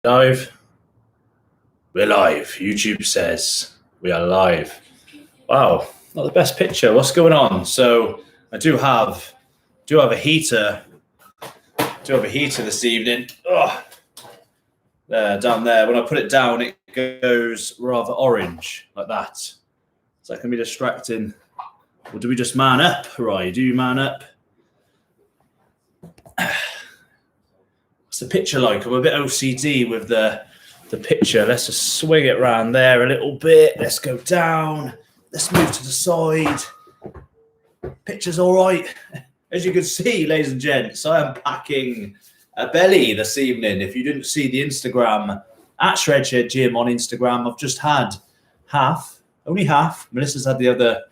Live. We're live. YouTube says we are live. Wow, not the best picture. What's going on? So I do have a heater. This evening. There, down there. When I put it down, it goes rather orange like that. Is that going to be distracting? Or do we just man up? Right, do you man up? What's the picture like? I'm a bit OCD with the picture. Let's just swing it around there a little bit. Let's go down. Let's move to the side. Picture's all right. As you can see, ladies and gents, I am packing a belly this evening. If you didn't see the Instagram, at Shredshed Gym on Instagram, I've just had only half. Melissa's had the other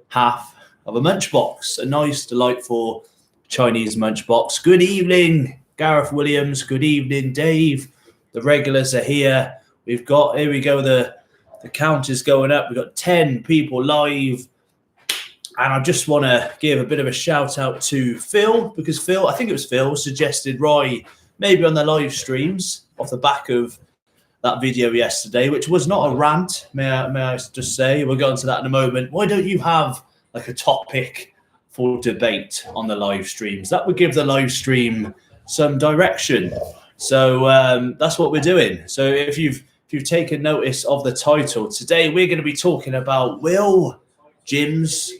half of a munch box, a nice, delightful Chinese munch box. Good evening, Gareth Williams. Good evening, Dave. The regulars are here. Here we go, the count is going up. We've got 10 people live. And I just want to give a bit of a shout out to Phil, because Phil, I think it was Phil, suggested maybe on the live streams off the back of that video yesterday, which was not a rant, may I just say. We'll get onto that in a moment. Why don't you have like a topic for debate on the live streams? That would give the live stream some direction. So that's what we're doing. So if you've taken notice of the title, today we're going to be talking about will gyms...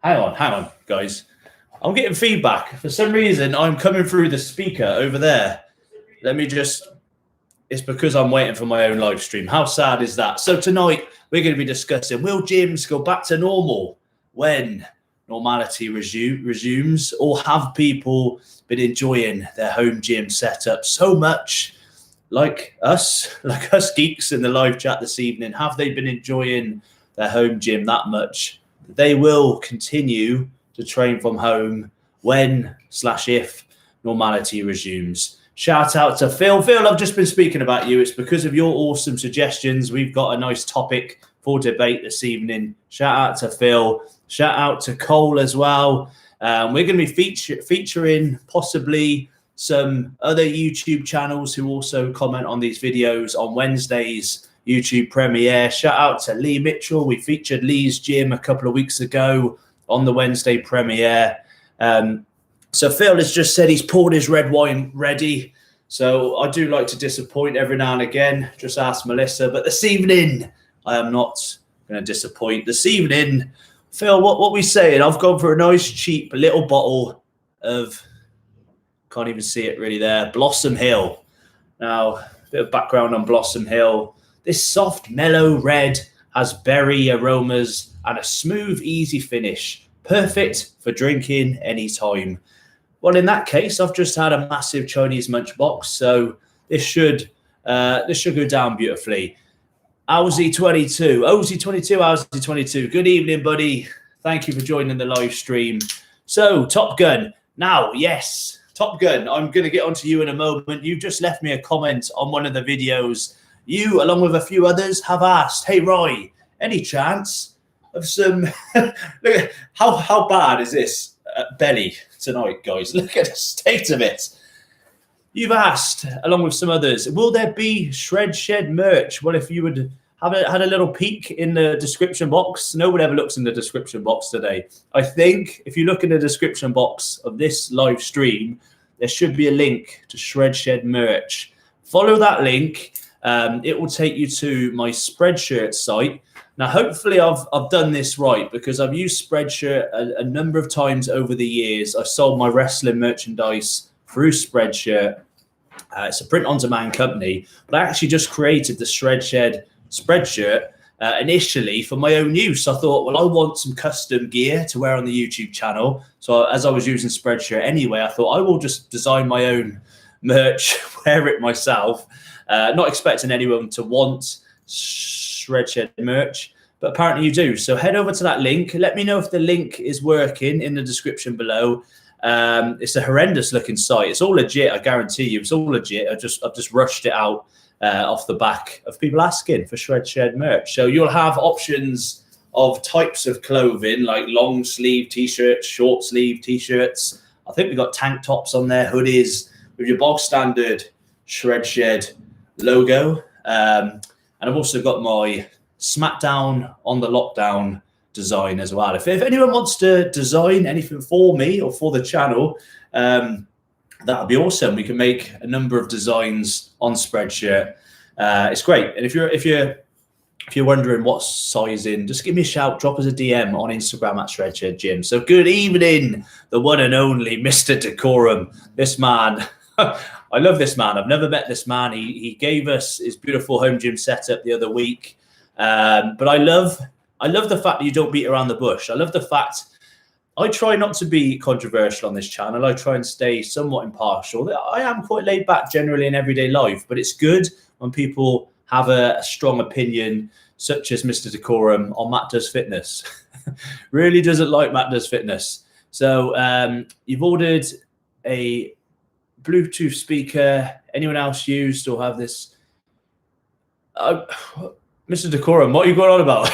Hang on, guys. I'm getting feedback. For some reason, I'm coming through the speaker over there. It's because I'm waiting for my own live stream. How sad is that? So tonight, we're going to be discussing, will gyms go back to normal when normality resumes, or have people been enjoying their home gym setup so much, like us geeks in the live chat this evening? Have they been enjoying their home gym that much? They will continue to train from home when/if normality resumes. Shout out to Phil. Phil, I've just been speaking about you. It's because of your awesome suggestions. We've got a nice topic for debate this evening. Shout out to Phil. Shout out to Cole as well. We're going to be featuring possibly some other YouTube channels who also comment on these videos on Wednesdays. YouTube premiere. Shout out to Lee Mitchell. We featured Lee's gym a couple of weeks ago on the Wednesday premiere. So Phil has just said he's poured his red wine ready. So I do like to disappoint every now and again. Just ask Melissa. But this evening, I am not going to disappoint. This evening, Phil, what we saying? I've gone for a nice, cheap little bottle of, can't even see it really there, Blossom Hill. Now, a bit of background on Blossom Hill. This soft, mellow red has berry aromas and a smooth, easy finish. Perfect for drinking anytime. Well, in that case, I've just had a massive Chinese munch box, so this should go down beautifully. Owsy22, Owsy22. Good evening, buddy. Thank you for joining the live stream. So, Top Gun. Now, yes, Top Gun. I'm going to get onto you in a moment. You've just left me a comment on one of the videos. You, along with a few others, have asked, hey, Roy, any chance of some... Look at how bad is this belly tonight, guys? Look at the state of it. You've asked, along with some others, will there be Shredshed merch? Well, if you would have had a little peek in the description box, no one ever looks in the description box today. I think if you look in the description box of this live stream, there should be a link to Shredshed merch. Follow that link. It will take you to my Spreadshirt site. Now, hopefully I've done this right, because I've used Spreadshirt a number of times over the years. I've sold my wrestling merchandise through Spreadshirt. It's a print-on-demand company, but I actually just created the Shredshed Spreadshirt initially for my own use. I thought, well, I want some custom gear to wear on the YouTube channel. So as I was using Spreadshirt anyway, I thought I will just design my own merch, wear it myself. Not expecting anyone to want Shredshed merch, but apparently you do. So head over to that link. Let me know if the link is working in the description below. It's a horrendous looking site. It's all legit. I guarantee you, it's all legit. I've just rushed it out off the back of people asking for Shredshed merch. So you'll have options of types of clothing, like long sleeve t-shirts, short sleeve t-shirts. I think we've got tank tops on there, hoodies, with your bog standard Shred Shed logo. And I've also got my Smackdown on the Lockdown design as well. If anyone wants to design anything for me or for the channel, that would be awesome. We can make a number of designs on Spreadshirt. It's great. And if you're wondering what sizing, just give me a shout, drop us a DM on Instagram at Shredshed Gym. So good evening, the one and only Mr. Decorum. This man, I love this man. I've never met this man. He gave us his beautiful home gym setup the other week. But I love the fact that you don't beat around the bush. I love the fact I try not to be controversial on this channel. I try and stay somewhat impartial. I am quite laid back generally in everyday life, but it's good when people have a strong opinion, such as Mr. Decorum on Matt Does Fitness. Really doesn't like Matt Does Fitness. So you've ordered a Bluetooth speaker. Anyone else used or have this? Mr. Decorum, what are you going on about?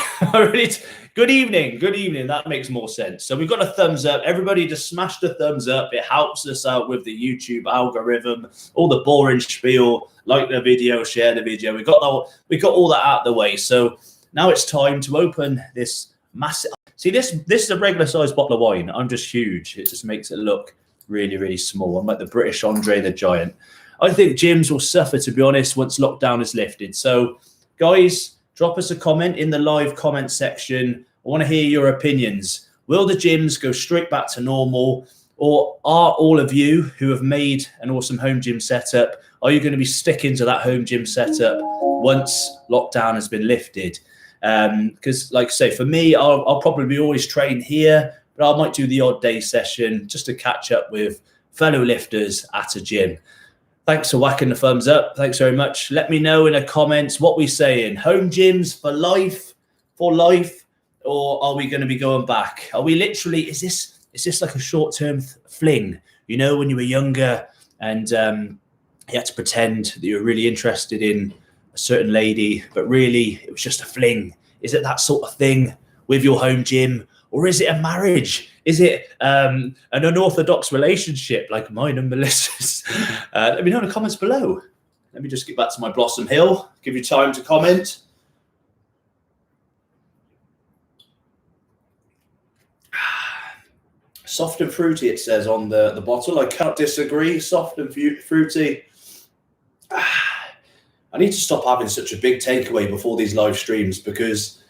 Good evening. Good evening. That makes more sense. So we've got a thumbs up. Everybody just smash the thumbs up. It helps us out with the YouTube algorithm, all the boring spiel. Like the video, share the video. We got all that out of the way. So now it's time to open this massive. See, this is a regular sized bottle of wine. I'm just huge. It just makes it look really, really small. I'm like the British Andre the Giant. I think gyms will suffer, to be honest, once lockdown is lifted. So, guys, drop us a comment in the live comment section. I want to hear your opinions. Will the gyms go straight back to normal? Or are all of you who have made an awesome home gym setup, are you going to be sticking to that home gym setup once lockdown has been lifted? Because, like I say, for me, I'll probably always train here, but I might do the odd day session just to catch up with fellow lifters at a gym. Thanks for whacking the thumbs up. Thanks very much. Let me know in the comments what we're saying. Home gyms for life, or are we going to be going back? Are we literally, is this like a short-term fling? You know, when you were younger and you had to pretend that you were really interested in a certain lady, but really it was just a fling. Is it that sort of thing with your home gym? Or is it a marriage? Is it an unorthodox relationship like mine and Melissa's? Let me know in the comments below. Let me just get back to my Blossom Hill. Give you time to comment. Soft and fruity, it says on the bottle. I can't disagree. Soft and fruity. I need to stop having such a big takeaway before these live streams, because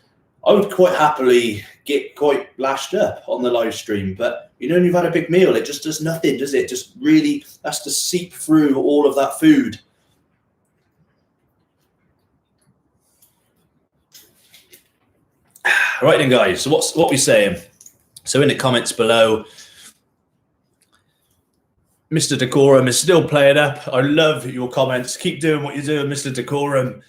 I would quite happily get quite lashed up on the live stream. But, you know, when you've had a big meal, it just does nothing, does it? Just really has to seep through all of that food. Right then, guys. So what we saying? So in the comments below, Mr. Decorum is still playing up. I love your comments. Keep doing what you're doing, Mr. Decorum.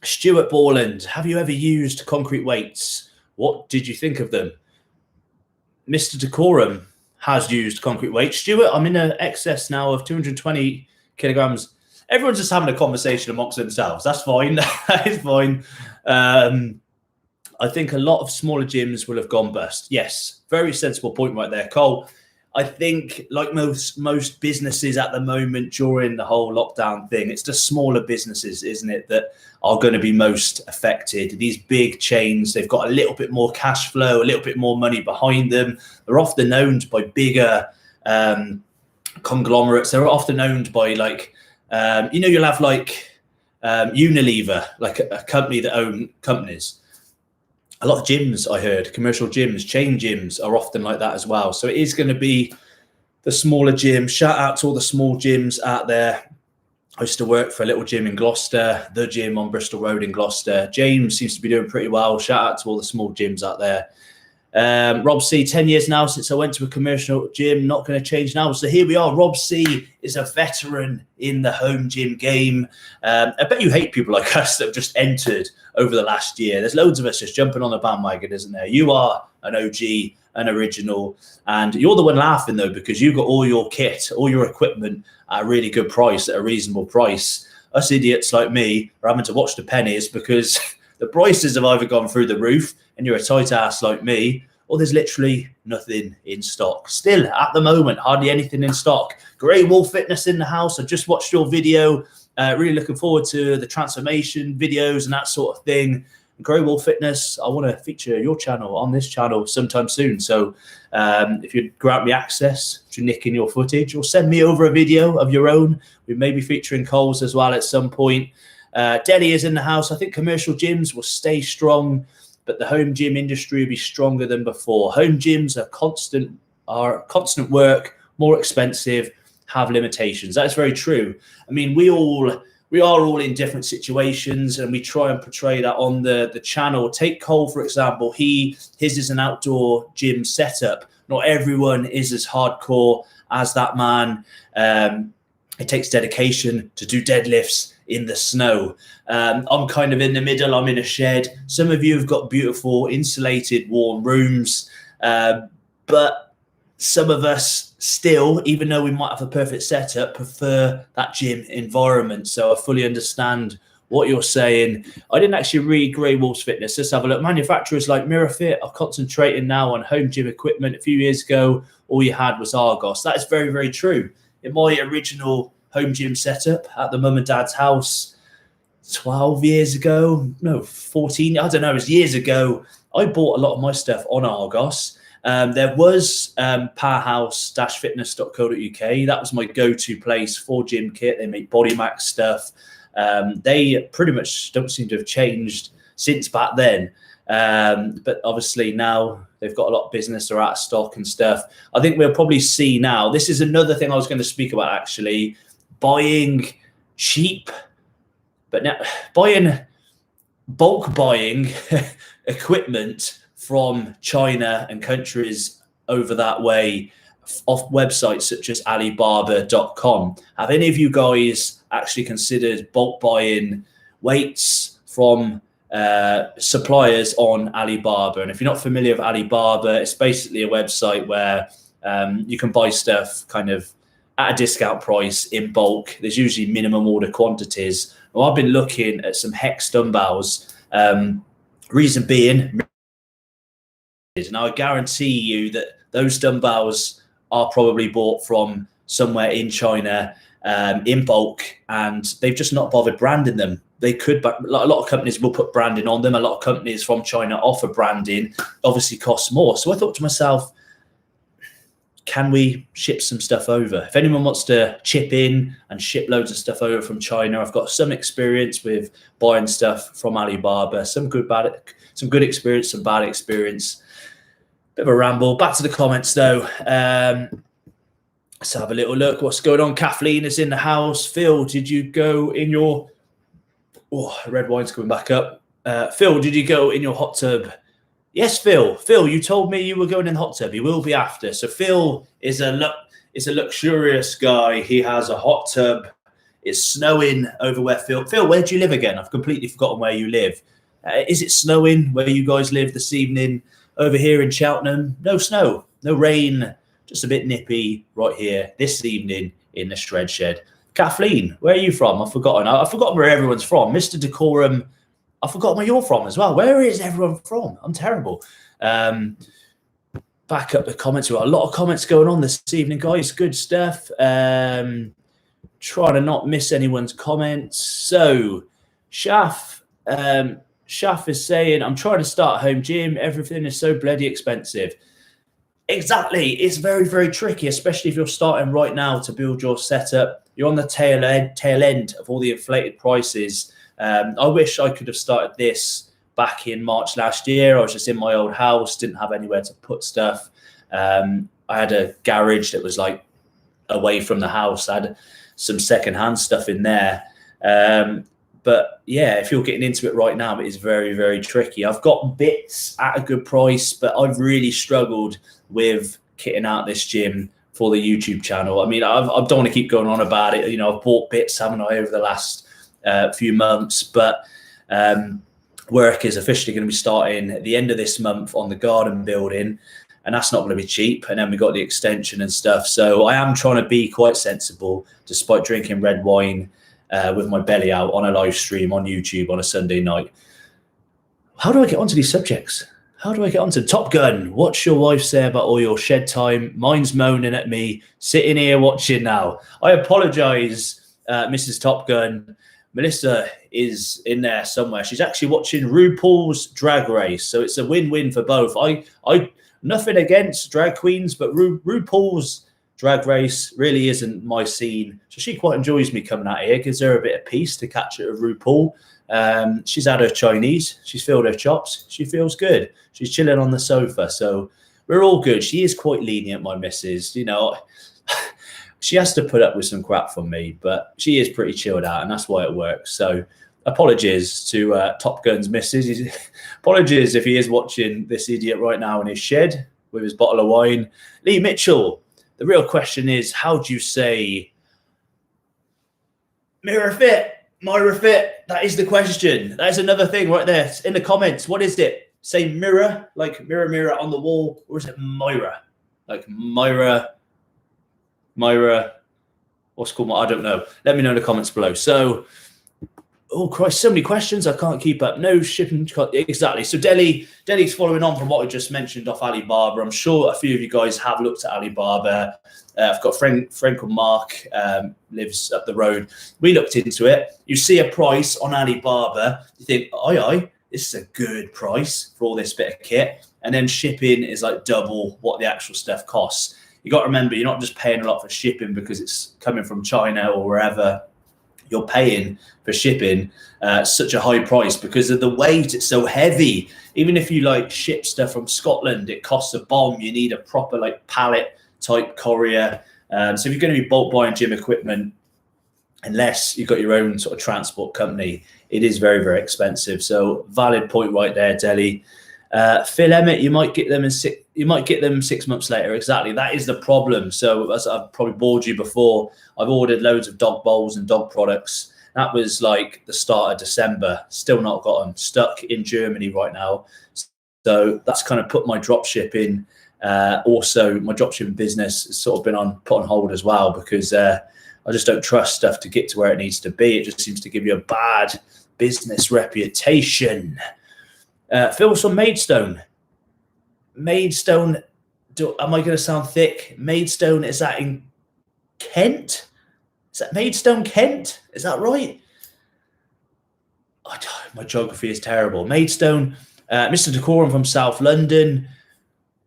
Stuart Borland, have you ever used concrete weights? What did you think of them? Mr. Decorum has used concrete weights. Stuart, I'm in an excess now of 220 kilograms. Everyone's just having a conversation amongst themselves. That's fine. That is fine. I think a lot of smaller gyms will have gone bust. Yes, very sensible point right there, Cole. I think, like most businesses at the moment during the whole lockdown thing, it's the smaller businesses, isn't it, that are going to be most affected. These big chains, they've got a little bit more cash flow, a little bit more money behind them. They're often owned by bigger conglomerates. They're often owned by, like, you'll have like Unilever, like a company that own companies. A lot of gyms, I heard, commercial gyms, chain gyms are often like that as well. So it is going to be the smaller gym. Shout out to all the small gyms out there. I used to work for a little gym in Gloucester, the gym on Bristol Road in Gloucester. James seems to be doing pretty well. Shout out to all the small gyms out there. Rob C, 10 years now since I went to a commercial gym, not going to change now. So here we are. Rob C is a veteran in the home gym game. I bet you hate people like us that have just entered over the last year. There's loads of us just jumping on the bandwagon, isn't there? You are an OG, an original, and you're the one laughing though, because you got all your kit, all your equipment at a really good price, at a reasonable price. Us idiots like me are having to watch the pennies because the prices have either gone through the roof and you're a tight ass like me, or there's literally nothing in stock. Still, at the moment, hardly anything in stock. Grey Wolf Fitness in the house. I just watched your video. Really looking forward to the transformation videos and that sort of thing. Grey Wolf Fitness, I want to feature your channel on this channel sometime soon. So if you'd grant me access to nicking your footage, or send me over a video of your own. We may be featuring Coles as well at some point. Delhi is in the house. I think commercial gyms will stay strong, but the home gym industry will be stronger than before. Home gyms are constant work, more expensive, have limitations. That's very true. I mean, we are all in different situations, and we try and portray that on the channel. Take Cole, for example. His is an outdoor gym setup. Not everyone is as hardcore as that man. It takes dedication to do deadlifts in the snow. I'm kind of in the middle. I'm in a shed. Some of you have got beautiful insulated warm rooms, but some of us still, even though we might have a perfect setup, prefer that gym environment. So I fully understand what you're saying. I didn't actually read Grey Wolf's Fitness. Let's have a look. Manufacturers like MirrorFit are concentrating now on home gym equipment. A few years ago, all you had was Argos. That is very, very true. In my original home gym setup at the mum and dad's house 12 years ago, no, 14, I don't know, it was years ago, I bought a lot of my stuff on Argos. There was powerhouse-fitness.co.uk. That was my go-to place for gym kit. They make Body Max stuff. They pretty much don't seem to have changed since back then. But obviously now they've got a lot of business, they're out of stock and stuff. I think we'll probably see now, this is another thing I was going to speak about actually, buying cheap, but now bulk buying equipment from China and countries over that way off websites such as Alibaba.com. Have any of you guys actually considered bulk buying weights from suppliers on Alibaba? And if you're not familiar with Alibaba, it's basically a website where you can buy stuff kind of at a discount price in bulk. There's usually minimum order quantities. Well, I've been looking at some Hex dumbbells. Reason being, and I guarantee you that those dumbbells are probably bought from somewhere in China in bulk, and they've just not bothered branding them. They could, but a lot of companies will put branding on them. A lot of companies from China offer branding, obviously costs more. So I thought to myself, can we ship some stuff over? If anyone wants to chip in and ship loads of stuff over from China, I've got some experience with buying stuff from Alibaba, some good experience, some bad experience. Bit of a ramble. Back to the comments though. Let's have a little look. What's going on? Kathleen is in the house. Phil, did you go in your... Oh, red wine's coming back up. Phil, did you go in your hot tub? Yes, Phil. Phil, you told me you were going in the hot tub. You will be after. So Phil is a luxurious guy. He has a hot tub. It's snowing over where Phil, where do you live again? I've completely forgotten where you live. Is it snowing where you guys live this evening? Over here in Cheltenham, no snow, no rain, just a bit nippy right here this evening in the Shred Shed. Kathleen, where are you from? I've forgotten where everyone's from. Mr. Decorum, I've forgotten where you're from as well. Where is everyone from? I'm terrible. Back up the comments. We've got a lot of comments going on this evening, guys. Good stuff. Trying to not miss anyone's comments. So, Shaf is saying, I'm trying to start a home gym. Everything is so bloody expensive. Exactly. It's very, very tricky, especially if you're starting right now to build your setup. You're on the tail end of all the inflated prices. I wish I could have started this back in March last year. I was just in my old house, didn't have anywhere to put stuff. I had a garage that was like away from the house. I had some secondhand stuff in there. But yeah, if you're getting into it right now, it is very, very tricky. I've got bits at a good price, but I've really struggled with kitting out this gym for the YouTube channel. I mean, I don't want to keep going on about it. You know, I've bought bits, haven't I, over the last few months, but work is officially going to be starting at the end of this month on the garden building, and that's not going to be cheap. And then we got the extension and stuff. So I am trying to be quite sensible, despite drinking red wine with my belly out on a live stream on YouTube on a Sunday night. How do I get onto these subjects? How do I get onto Top Gun? What's your wife say about all your shed time? Mine's moaning at me, sitting here watching now. I apologise, Mrs. Top Gun. Melissa is in there somewhere. She's actually watching RuPaul's Drag Race, so it's a win-win for both. I nothing against drag queens, but RuPaul's Drag Race really isn't my scene. So she quite enjoys me coming out here, gives her a bit of peace to catch it with RuPaul. She's had her Chinese, she's filled her chops, she feels good. She's chilling on the sofa, so we're all good. She is quite lenient, my missus. You know, she has to put up with some crap from me, but she is pretty chilled out, and that's why it works. So apologies to Top Gun's missus. Apologies if he is watching this idiot right now in his shed with his bottle of wine. Lee Mitchell, the real question is, how do you say mirror fit? Myra fit, that is the question. That is another thing right there in the comments. What is it? Say mirror, like mirror, mirror on the wall, or is it Myra? Like Myra, what's called? I don't know. Let me know in the comments below. So, oh Christ, so many questions. I can't keep up. No shipping. Exactly. So Delhi's following on from what I just mentioned off Alibaba. I'm sure a few of you guys have looked at Alibaba. I've got a friend called Mark, lives up the road. We looked into it. You see a price on Alibaba. You think, aye, this is a good price for all this bit of kit. And then shipping is like double what the actual stuff costs. You got to remember, you're not just paying a lot for shipping because it's coming from China or wherever. You're paying for shipping such a high price because of the weight. It's so heavy. Even if you like ship stuff from Scotland, it costs a bomb. You need a proper like pallet type courier. So if you're going to be bulk buying gym equipment, unless you've got your own sort of transport company, it is very, very expensive. So valid point right there, Delhi. Phil Emmett, you might get them 6 months later. Exactly, that is the problem. So as I've probably bored you before, I've ordered loads of dog bowls and dog products. That was like the start of December. Still not got them. Stuck in Germany right now. So that's kind of put my drop shipping. Also, my drop shipping business has sort of been put on hold as well because I just don't trust stuff to get to where it needs to be. It just seems to give you a bad business reputation. Phil's from Maidstone. Maidstone, am I going to sound thick? Maidstone, is that in Kent? Is that Maidstone, Kent? Is that right? My geography is terrible. Maidstone, Mr. Decorum from South London.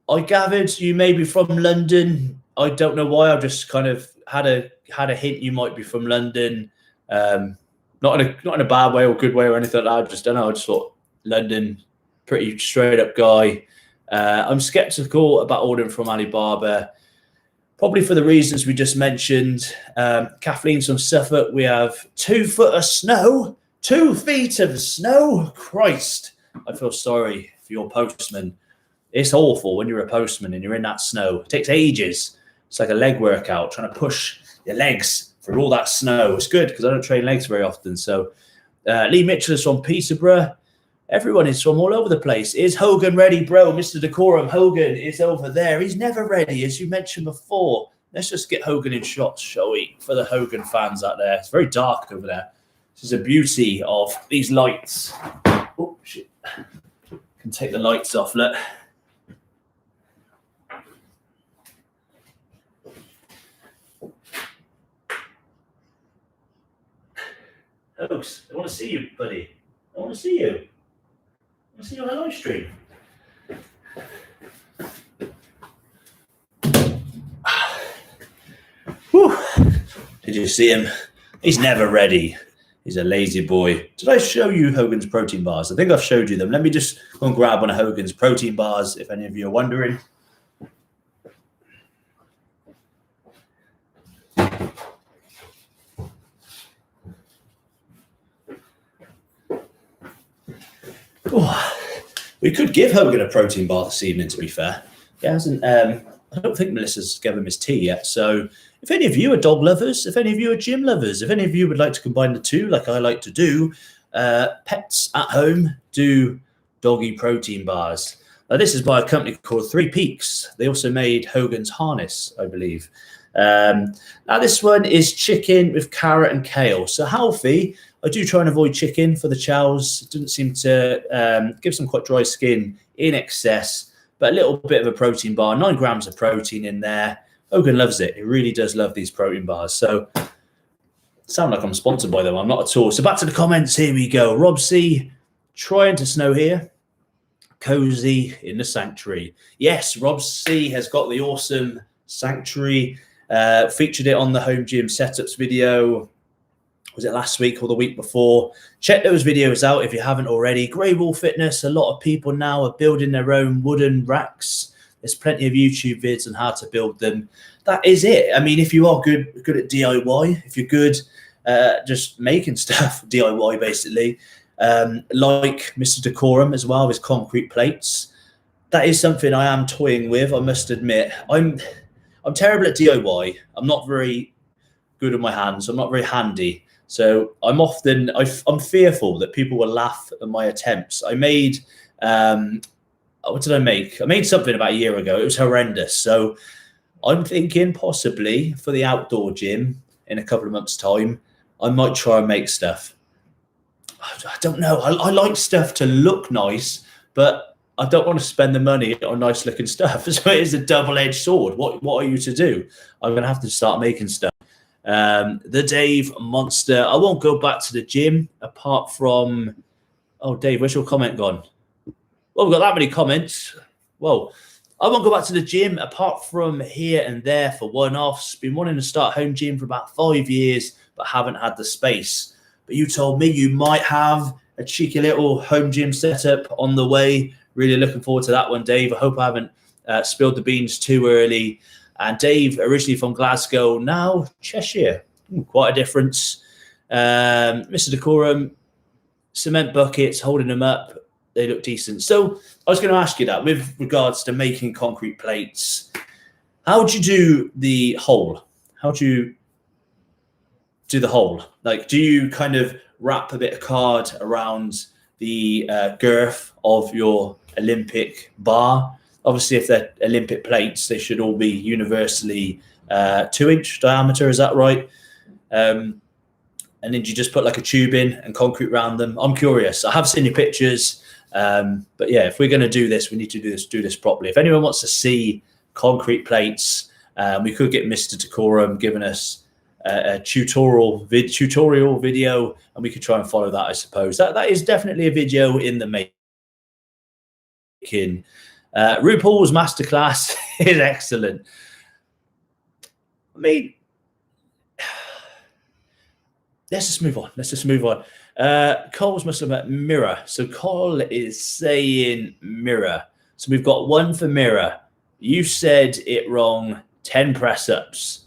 I gathered you may be from London. I don't know why. I just kind of had a hint you might be from London. Not in a bad way or good way or anything like that. I just don't know. I just thought London, pretty straight up guy. I'm skeptical about ordering from Alibaba, probably for the reasons we just mentioned. Kathleen's from Suffolk. We have 2 foot of snow. 2 feet of snow. Christ, I feel sorry for your postman. It's awful when you're a postman and you're in that snow. It takes ages. It's like a leg workout, trying to push your legs through all that snow. It's good because I don't train legs very often. So Lee Mitchell is from Peterborough. Everyone is from all over the place. Is Hogan ready, bro? Mr. Decorum, Hogan is over there. He's never ready, as you mentioned before. Let's just get Hogan in shots, shall we? For the Hogan fans out there. It's very dark over there. This is the beauty of these lights. Oh, shit. Can take the lights off, look. Hogs, I want to see you, buddy. I want to see you. I see you on a live stream. Whew. Did you see him? He's never ready. He's a lazy boy. Did I show you Hogan's protein bars? I think I've showed you them. Let me just go and grab one of Hogan's protein bars, if any of you are wondering. Oh, we could give Hogan a protein bar this evening, to be fair. He hasn't. I don't think Melissa's given him his tea yet. So if any of you are dog lovers, if any of you are gym lovers, if any of you would like to combine the two, like I like to do, pets at home do doggy protein bars. Now, this is by a company called Three Peaks. They also made Hogan's Harness, I believe. Now, this one is chicken with carrot and kale. So healthy. I do try and avoid chicken for the chows. It doesn't seem to give some quite dry skin in excess, but a little bit of a protein bar, 9 grams of protein in there. Hogan loves it. He really does love these protein bars. So sound like I'm sponsored by them. I'm not at all. So back to the comments. Here we go. Rob C, trying to snow here. Cozy in the sanctuary. Yes, Rob C has got the awesome sanctuary. Featured it on the home gym setups video. Was it last week or the week before? Check those videos out if you haven't already. Grey Wall Fitness. A lot of people now are building their own wooden racks. There's plenty of YouTube vids on how to build them. That is it. I mean, if you are good at DIY, if you're good just making stuff DIY basically, like Mr. Decorum as well with concrete plates, that is something I am toying with. I must admit, I'm terrible at DIY. I'm not very good with my hands. I'm not very handy. So I'm fearful that people will laugh at my attempts. I made, what did I make? I made something about a year ago. It was horrendous. So I'm thinking possibly for the outdoor gym in a couple of months' time, I might try and make stuff. I don't know. I like stuff to look nice, but I don't want to spend the money on nice looking stuff. So it is a double-edged sword. What are you to do? I'm going to have to start making stuff. The Dave Monster. I won't go back to the gym apart from... Oh, Dave, where's your comment gone? Well, we've got that many comments. Whoa. I won't go back to the gym apart from here and there for one-offs. Been wanting to start home gym for about 5 years, but haven't had the space. But you told me you might have a cheeky little home gym setup on the way. Really looking forward to that one, Dave. I hope I haven't spilled the beans too early. And Dave, originally from Glasgow, now Cheshire. Quite a difference. Mr. Decorum, cement buckets, holding them up. They look decent. So I was going to ask you that with regards to making concrete plates. How do you do the hole? How do you do the hole? Like, do you kind of wrap a bit of card around the girth of your Olympic bar? Obviously, if they're Olympic plates, they should all be universally 2-inch diameter. Is that right? And then you just put like a tube in and concrete around them. I'm curious. I have seen your pictures. But yeah, if we're going to do this, we need to do this properly. If anyone wants to see concrete plates, we could get Mr. Decorum giving us a tutorial video, and we could try and follow that, I suppose. That is definitely a video in the making. RuPaul's masterclass is excellent. I mean, let's just move on. Cole's must have met mirror. So Cole is saying mirror. So we've got one for mirror. You said it wrong. 10 press-ups.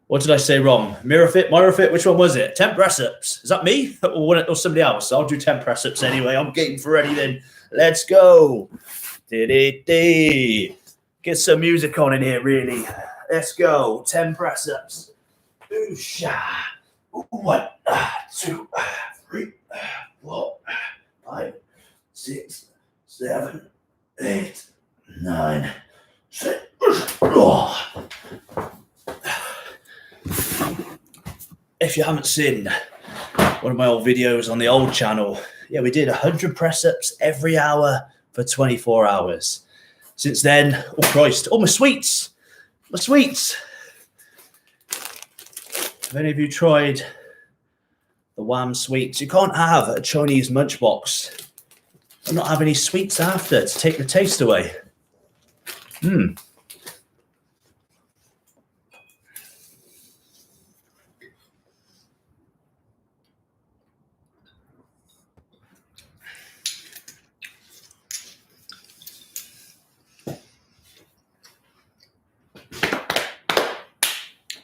What did I say wrong? Mirror fit, which one was it? 10 press-ups. Is that me or somebody else? I'll do 10 press-ups anyway. I'm getting for anything. Let's go. Get some music on in here, really. Let's go. 10 press-ups. Oosha. 1, 2, 3, 4, 5, 6, 7, 8, 9, 10. If you haven't seen one of my old videos on the old channel, yeah, we did 100 press-ups every hour for 24 hours. Since then, oh Christ, oh, my sweets. Have any of you tried the Wham sweets? You can't have a Chinese lunchbox and not have any sweets after to take the taste away.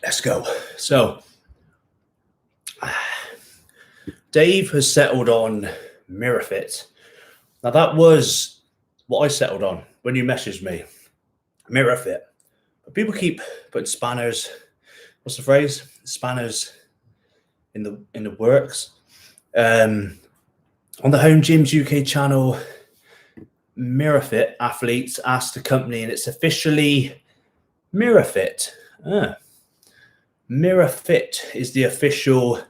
Let's go. So, Dave has settled on MirrorFit. Now, that was what I settled on when you messaged me. MirrorFit. But people keep putting spanners. What's the phrase? Spanners in the works. On the Home Gyms UK channel, MirrorFit athletes asked the company, and it's officially MirrorFit. MirrorFit is the official.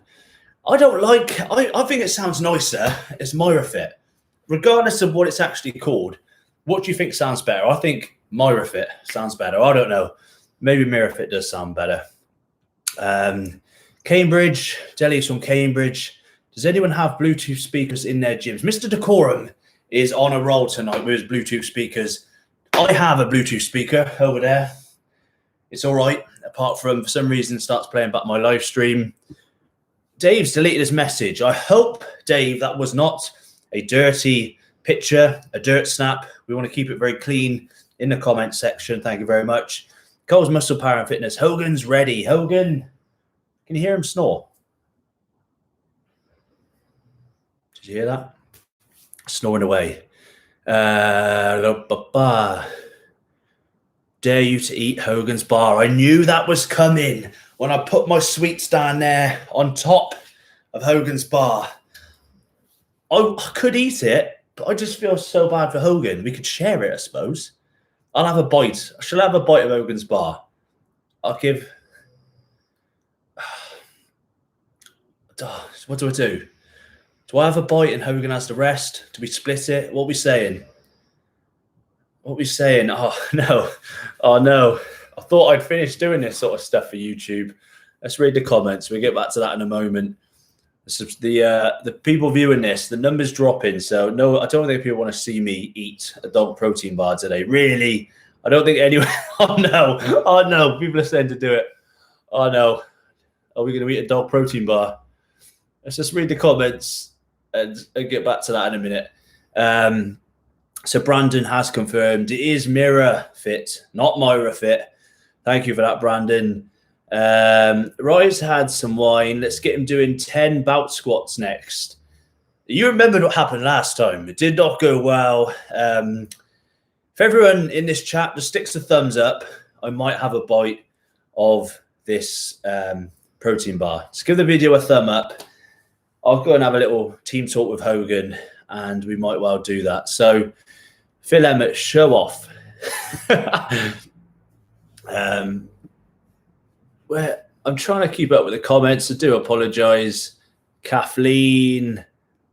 I think it sounds nicer as MirrorFit, regardless of what it's actually called. What do you think sounds better? I think Myrafit sounds better. I don't know. Maybe Mirafit does sound better. Cambridge, Deli's from Cambridge. Does anyone have Bluetooth speakers in their gyms? Mr. Decorum is on a roll tonight with his Bluetooth speakers. I have a Bluetooth speaker over there. It's all right, apart from, for some reason, it starts playing back my live stream. Dave's deleted his message. I hope, Dave, that was not a dirty picture, a dirt snap. We want to keep it very clean in the comment section. Thank you very much. Cole's Muscle Power and Fitness. Hogan's ready. Hogan, can you hear him snore? Did you hear that? Snoring away. Dare you to eat Hogan's bar. I knew that was coming when I put my sweets down there on top of Hogan's bar. I could eat it, but I just feel so bad for Hogan. We could share it, I suppose. I'll have a bite. I shall have a bite of Hogan's bar. I'll give... What do I do? Do I have a bite and Hogan has the rest? Do we split it? What are we saying? What are we saying? Oh, no. Oh, no. I thought I'd finished doing this sort of stuff for YouTube. Let's read the comments. We'll get back to that in a moment. The people viewing this, the numbers dropping. So, no, I don't think people want to see me eat a dog protein bar today. Really? I don't think anyone... Oh, no. Oh, no. People are saying to do it. Oh, no. Are we going to eat a dog protein bar? Let's just read the comments and get back to that in a minute. So Brandon has confirmed it is Mirafit, not Myrafit. Thank you for that, Brandon. Rise had some wine. Let's get him doing 10 bout squats next. You remember what happened last time. It did not go well. If everyone in this chat just sticks a thumbs up, I might have a bite of this protein bar. Just give the video a thumb up. I'll go and have a little team talk with Hogan, and we might well do that. So, Phil Emmett, show off. Where I'm trying to keep up with the comments. I do apologise. Kathleen,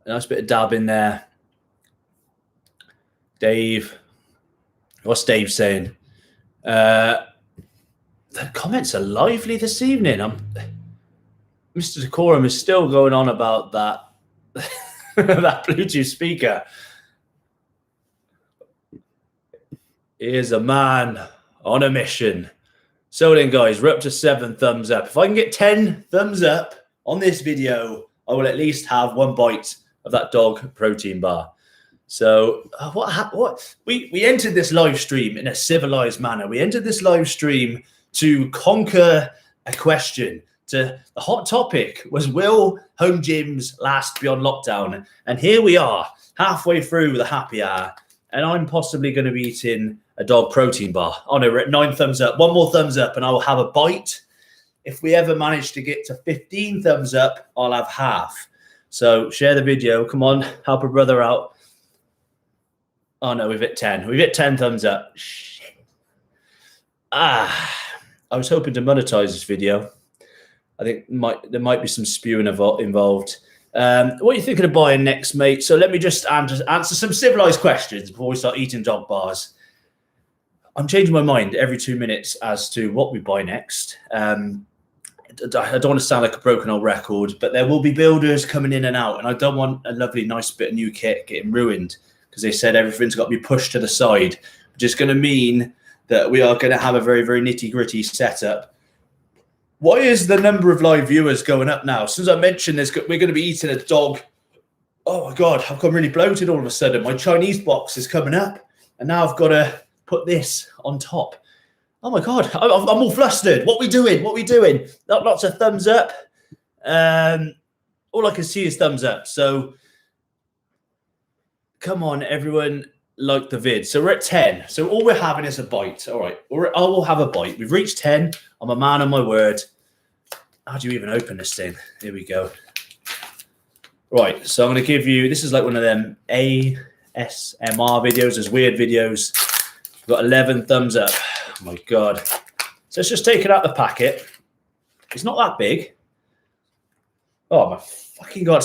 a nice bit of dab in there. Dave, what's Dave saying? The comments are lively this evening. Mr. Decorum is still going on about that, that Bluetooth speaker. He is a man on a mission. So then, guys, we're up to 7 thumbs up. If I can get 10 thumbs up on this video, I will at least have one bite of that dog protein bar. So what? We entered this live stream in a civilized manner. We entered this live stream to conquer a question. The hot topic was, will home gyms last beyond lockdown? And here we are, halfway through the happy hour, and I'm possibly going to be eating a dog protein bar. Oh no, we're at 9 thumbs up. 1 more thumbs up and I will have a bite. If we ever manage to get to 15 thumbs up, I'll have half. So share the video. Come on, help a brother out. Oh no, we've hit 10. We've hit 10 thumbs up. Shit. I was hoping to monetize this video. I think there might be some spewing involved. What are you thinking of buying next, mate? So let me just answer some civilized questions before we start eating dog bars. I'm changing my mind every 2 minutes as to what we buy next. I don't want to sound like a broken old record, but there will be builders coming in and out, and I don't want a lovely, nice bit of new kit getting ruined because they said everything's got to be pushed to the side, which is going to mean that we are going to have a very, very nitty-gritty setup. Why is the number of live viewers going up now? Since I mentioned this, we're going to be eating a dog. Oh, my God, I've got really bloated all of a sudden. My Chinese box is coming up, and now I've got to put this on top. Oh, my God, I'm all flustered. What are we doing? What are we doing? Lots of thumbs up. All I can see is thumbs up. So, come on, everyone, like the vid. So, we're at 10. So, all we're having is a bite. All right, I will have a bite. We've reached 10. I'm a man on my word. How do you even open this thing? Here we go. Right, so I'm going to give you, this is like one of them ASMR videos, those weird videos. We've got 11 thumbs up. Oh my God. So let's just take it out the packet. It's not that big. Oh my fucking God.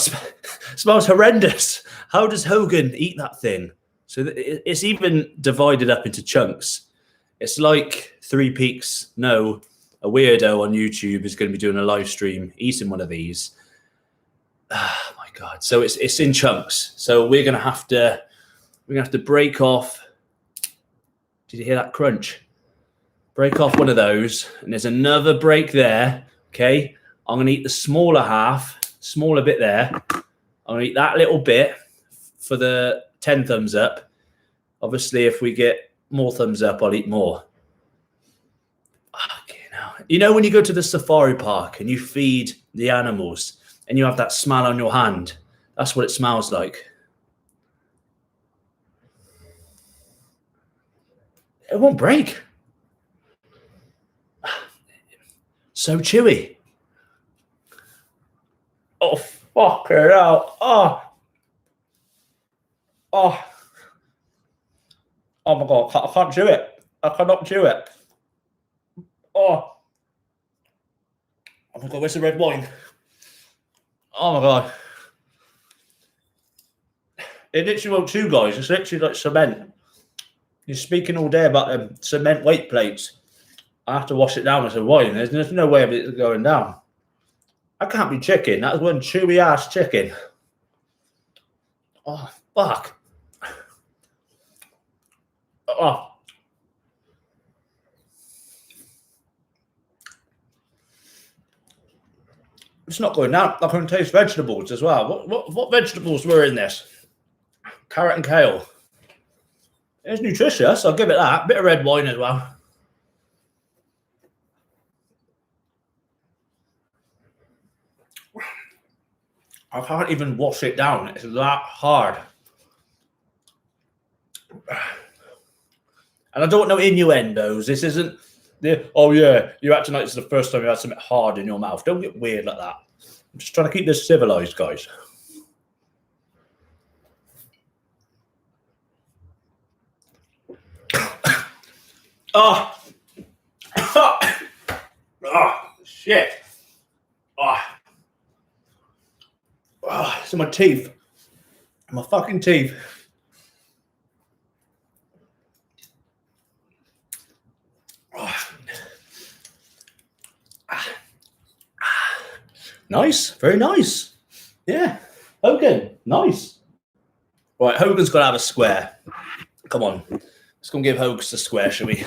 Smells horrendous. How does Hogan eat that thing? So it's even divided up into chunks. It's like Three Peaks. No, a weirdo on YouTube is going to be doing a live stream eating one of these. Oh my God. So it's in chunks. So we're going to have to break off. Did you hear that crunch? Break off one of those. And there's another break there. Okay. I'm going to eat the smaller bit there. I'm going to eat that little bit for the 10 thumbs up. Obviously, if we get more thumbs up, I'll eat more. Okay, now, you know when you go to the safari park and you feed the animals and you have that smell on your hand? That's what it smells like. It won't break. So chewy. Oh, fuck it out. Oh my God, I can't chew it. I cannot chew it. Oh my God, where's the red wine? Oh my God. It literally won't chew, guys. It's literally like cement. You're speaking all day about cement weight plates. I have to wash it down with some wine. There's no way of it going down. I can't be chicken. That's one chewy ass chicken. Oh, fuck. Oh. It's not going down. I can taste vegetables as well. What vegetables were in this? Carrot and kale. It's nutritious. I'll give it that. Bit of red wine as well. I can't even wash it down. It's that hard. And I don't know innuendos. This isn't the, oh yeah, you're acting like it's the first time you had something hard in your mouth. Don't get weird like that. I'm just trying to keep this civilized, guys. Oh. Oh, shit. Oh. Oh, it's in my teeth. My fucking teeth. Oh. Nice. Very nice. Yeah. Hogan. Nice. Right, Hogan's got to have a square. Come on. Let's go and give Hogan a square, shall we?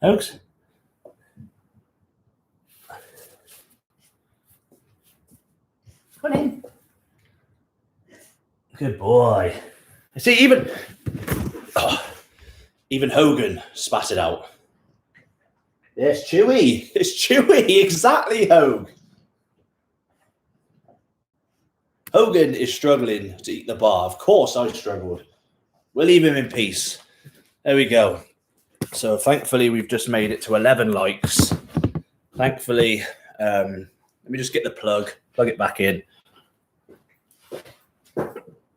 Hogs? Come on in. Good boy. See, even Hogan spat it out. Yeah, it's chewy. It's chewy. Exactly, Hogan. Hogan is struggling to eat the bar. Of course I struggled. We'll leave him in peace. There we go. So thankfully, we've just made it to 11 likes. Thankfully, let me just get the plug it back in.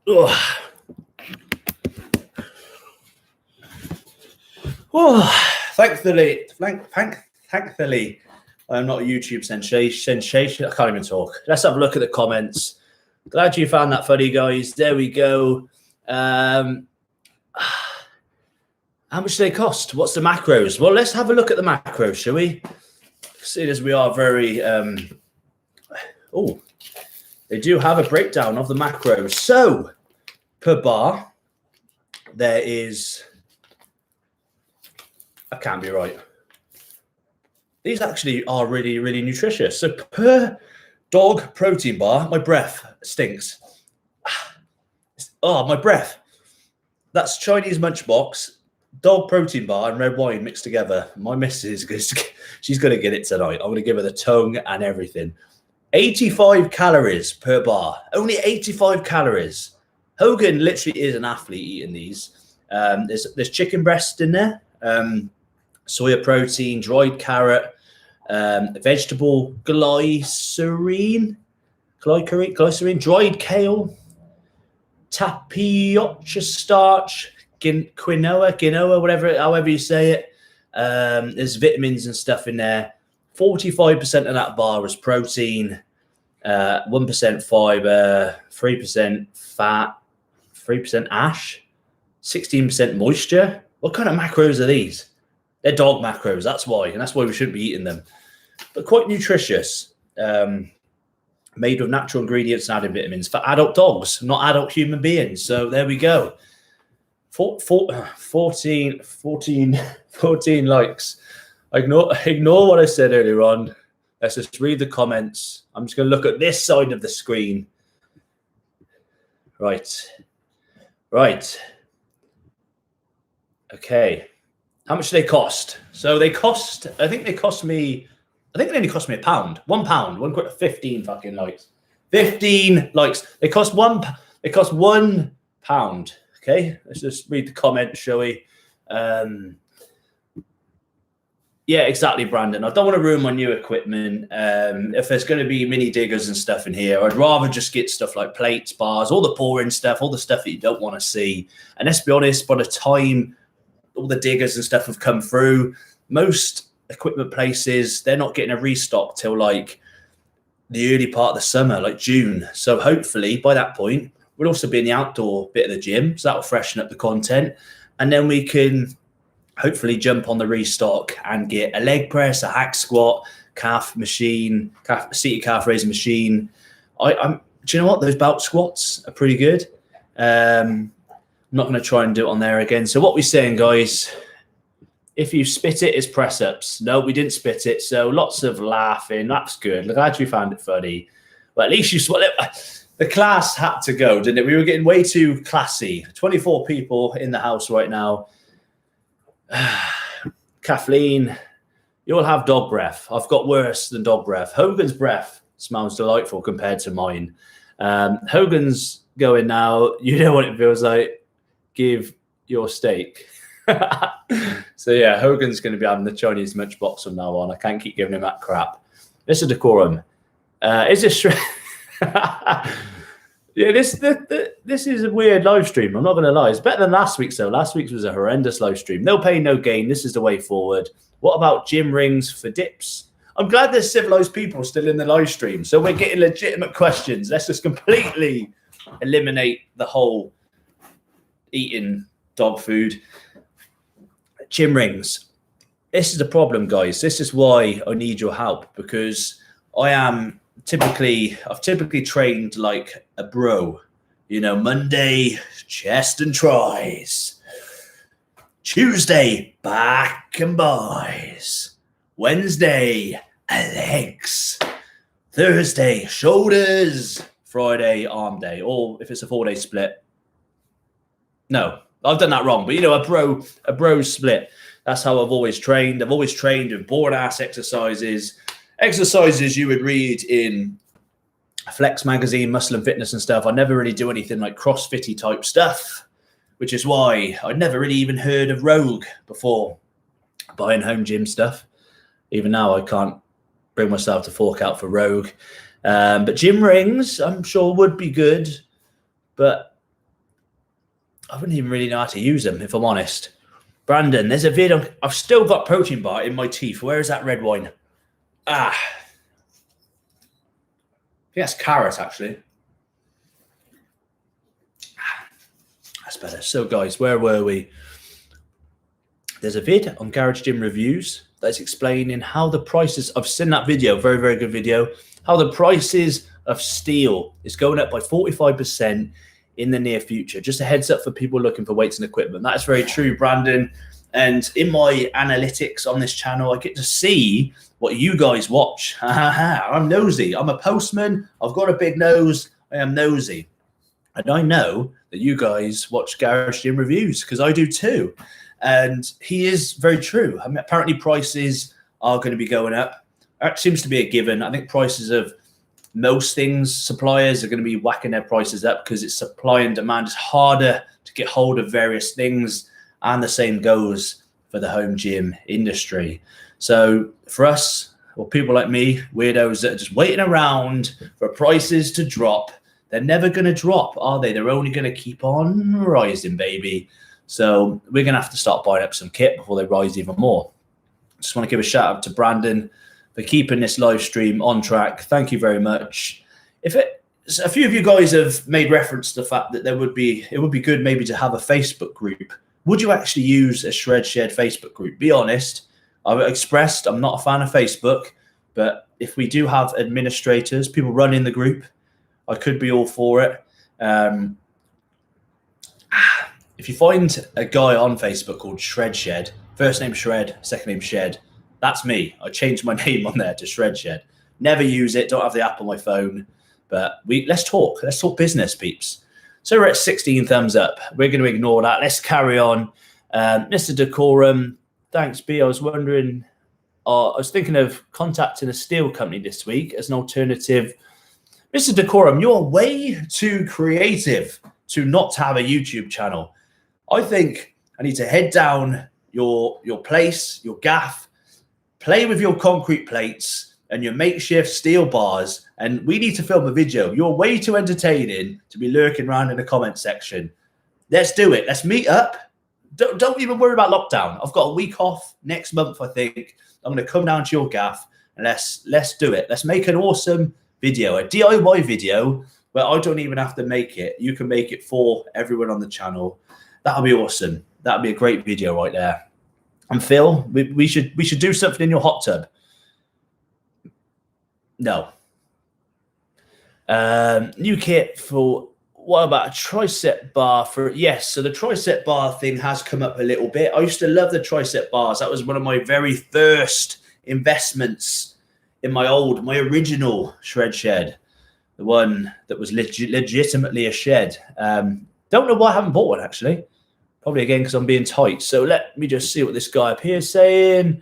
Oh. Oh, thankfully, I'm not a YouTube sensation. I can't even talk. Let's have a look at the comments. Glad you found that funny, guys. There we go. How much do they cost? What's the macros? Well, let's have a look at the macros, shall we? Seeing as we are very... they do have a breakdown of the macros. So, per bar, there is... I can't be right. These actually are really, really nutritious. So, per dog protein bar, my breath stinks. Oh, my breath. That's Chinese Munchbox, dog protein bar, and red wine mixed together. My missus, she's going to get it tonight. I'm going to give her the tongue and everything. 85 calories per bar. Only 85 calories. Hogan literally is an athlete eating these. There's chicken breast in there, soya protein, dried carrot, vegetable glycerine, dried kale, tapioca starch, quinoa, whatever, however you say it. There's vitamins and stuff in there. 45% of that bar was protein, 1% fiber, 3% fat, 3% ash, 16% moisture. What kind of macros are these? They're dog macros, that's why. And that's why we shouldn't be eating them. But quite nutritious. Made with natural ingredients and added vitamins for adult dogs, not adult human beings. So there we go. 14 likes. Ignore what I said earlier on. Let's just read the comments. I'm just going to look at this side of the screen. Right. Okay. How much do they cost? So they cost, I think they only cost me £1. £1. 15 fucking likes. 15 likes. They cost £1. Okay. Let's just read the comments, shall we? Yeah, exactly, Brandon. I don't want to ruin my new equipment. If there's going to be mini diggers and stuff in here, I'd rather just get stuff like plates, bars, all the pouring stuff, all the stuff that you don't want to see. And let's be honest, by the time all the diggers and stuff have come through, most equipment places, they're not getting a restock till like the early part of the summer, like June. So hopefully by that point, we'll also be in the outdoor bit of the gym. So that'll freshen up the content. And then we can hopefully jump on the restock and get a leg press, a hack squat, calf machine, seated calf raising machine. Do you know what? Those belt squats are pretty good. I'm not going to try and do it on there again. So what we're saying, guys, if you spit it, it's press ups. No, we didn't spit it. So lots of laughing. That's good. Look, I actually found it funny. But at least you swallowed it. The class had to go, didn't it? We were getting way too classy. 24 people in the house right now. Kathleen, you'll have dog breath. I've got worse than dog breath. Hogan's breath smells delightful compared to mine. Hogan's going now. You know what it feels like. Give your steak. So yeah, Hogan's going to be having the Chinese munch box from now on. I can't keep giving him that crap. This is decorum. Is this? Yeah, this is a weird live stream. I'm not going to lie. It's better than last week's though. Last week's was a horrendous live stream. No pain, no gain. This is the way forward. What about gym rings for dips? I'm glad there's civilized people still in the live stream. So we're getting legitimate questions. Let's just completely eliminate the whole eating dog food. Gym rings. This is the problem, guys. This is why I need your help, because I've typically trained like a bro. You know, Monday, chest and tries. Tuesday, back and buys. Wednesday, legs. Thursday, shoulders. Friday, arm day. Or if it's a 4-day split. No, I've done that wrong. But, you know, a bro split. That's how I've always trained. I've always trained with bored-ass exercises. Exercises you would read in Flex magazine, Muscle and Fitness and stuff. I never really do anything like CrossFitty type stuff, which is why I'd never really even heard of Rogue before buying home gym stuff. Even now, I can't bring myself to fork out for Rogue. But gym rings, I'm sure would be good, but I wouldn't even really know how to use them, if I'm honest. Brandon, there's a video. I've still got protein bar in my teeth. Where is that red wine? I think that's carrot, actually. That's better. So, guys, where were we? There's a vid on Garage Gym Reviews that's explaining how the prices. I've seen that video, very, very good video. How the prices of steel is going up by 45% in the near future. Just a heads up for people looking for weights and equipment. That is very true, Brandon. And in my analytics on this channel, I get to see what you guys watch. I'm nosy. I'm a postman. I've got a big nose. I am nosy. And I know that you guys watch Garage Gym Reviews because I do too. And he is very true. I mean, apparently prices are going to be going up. That seems to be a given. I think prices of most things, suppliers are going to be whacking their prices up because it's supply and demand. It's harder to get hold of various things. And the same goes for the home gym industry. So for us, or people like me, weirdos that are just waiting around for prices to drop, they're never going to drop, are they? They're only going to keep on rising, baby. So we're going to have to start buying up some kit before they rise even more. Just want to give a shout out to Brandon for keeping this live stream on track. Thank you very much. A few of you guys have made reference to the fact that it would be good maybe to have a Facebook group. Would you actually use a Shred Shed Facebook group? Be honest. I've expressed I'm not a fan of Facebook, but if we do have administrators, people running the group, I could be all for it. If you find a guy on Facebook called Shred Shed, first name Shred, second name Shed, that's me. I changed my name on there to Shred Shed. Never use it. Don't have the app on my phone. But let's talk. Let's talk business, peeps. So we're at 16 thumbs up. We're going to ignore that. Let's carry on. Mr. Decorum, thanks, B. I was wondering, I was thinking of contacting a steel company this week as an alternative. Mr. Decorum, you're way too creative to not have a YouTube channel. I think I need to head down your place, your gaff, play with your concrete plates and your makeshift steel bars, and we need to film a video. You're way too entertaining to be lurking around in the comment section. Let's do it. Let's meet up. Don't even worry about lockdown. I've got a week off next month, I think. I'm going to come down to your gaff and let's do it. Let's make an awesome video, a DIY video where I don't even have to make it. You can make it for everyone on the channel. That'll be awesome. That'll be a great video right there. And Phil, we should do something in your hot tub. No. New kit for, what about a tricep bar for, yes. So the tricep bar thing has come up a little bit. I used to love the tricep bars. That was one of my very first investments in my original Shred Shed. The one that was legitimately a shed. Don't know why I haven't bought one, actually. Probably, again, because I'm being tight. So let me just see what this guy up here is saying.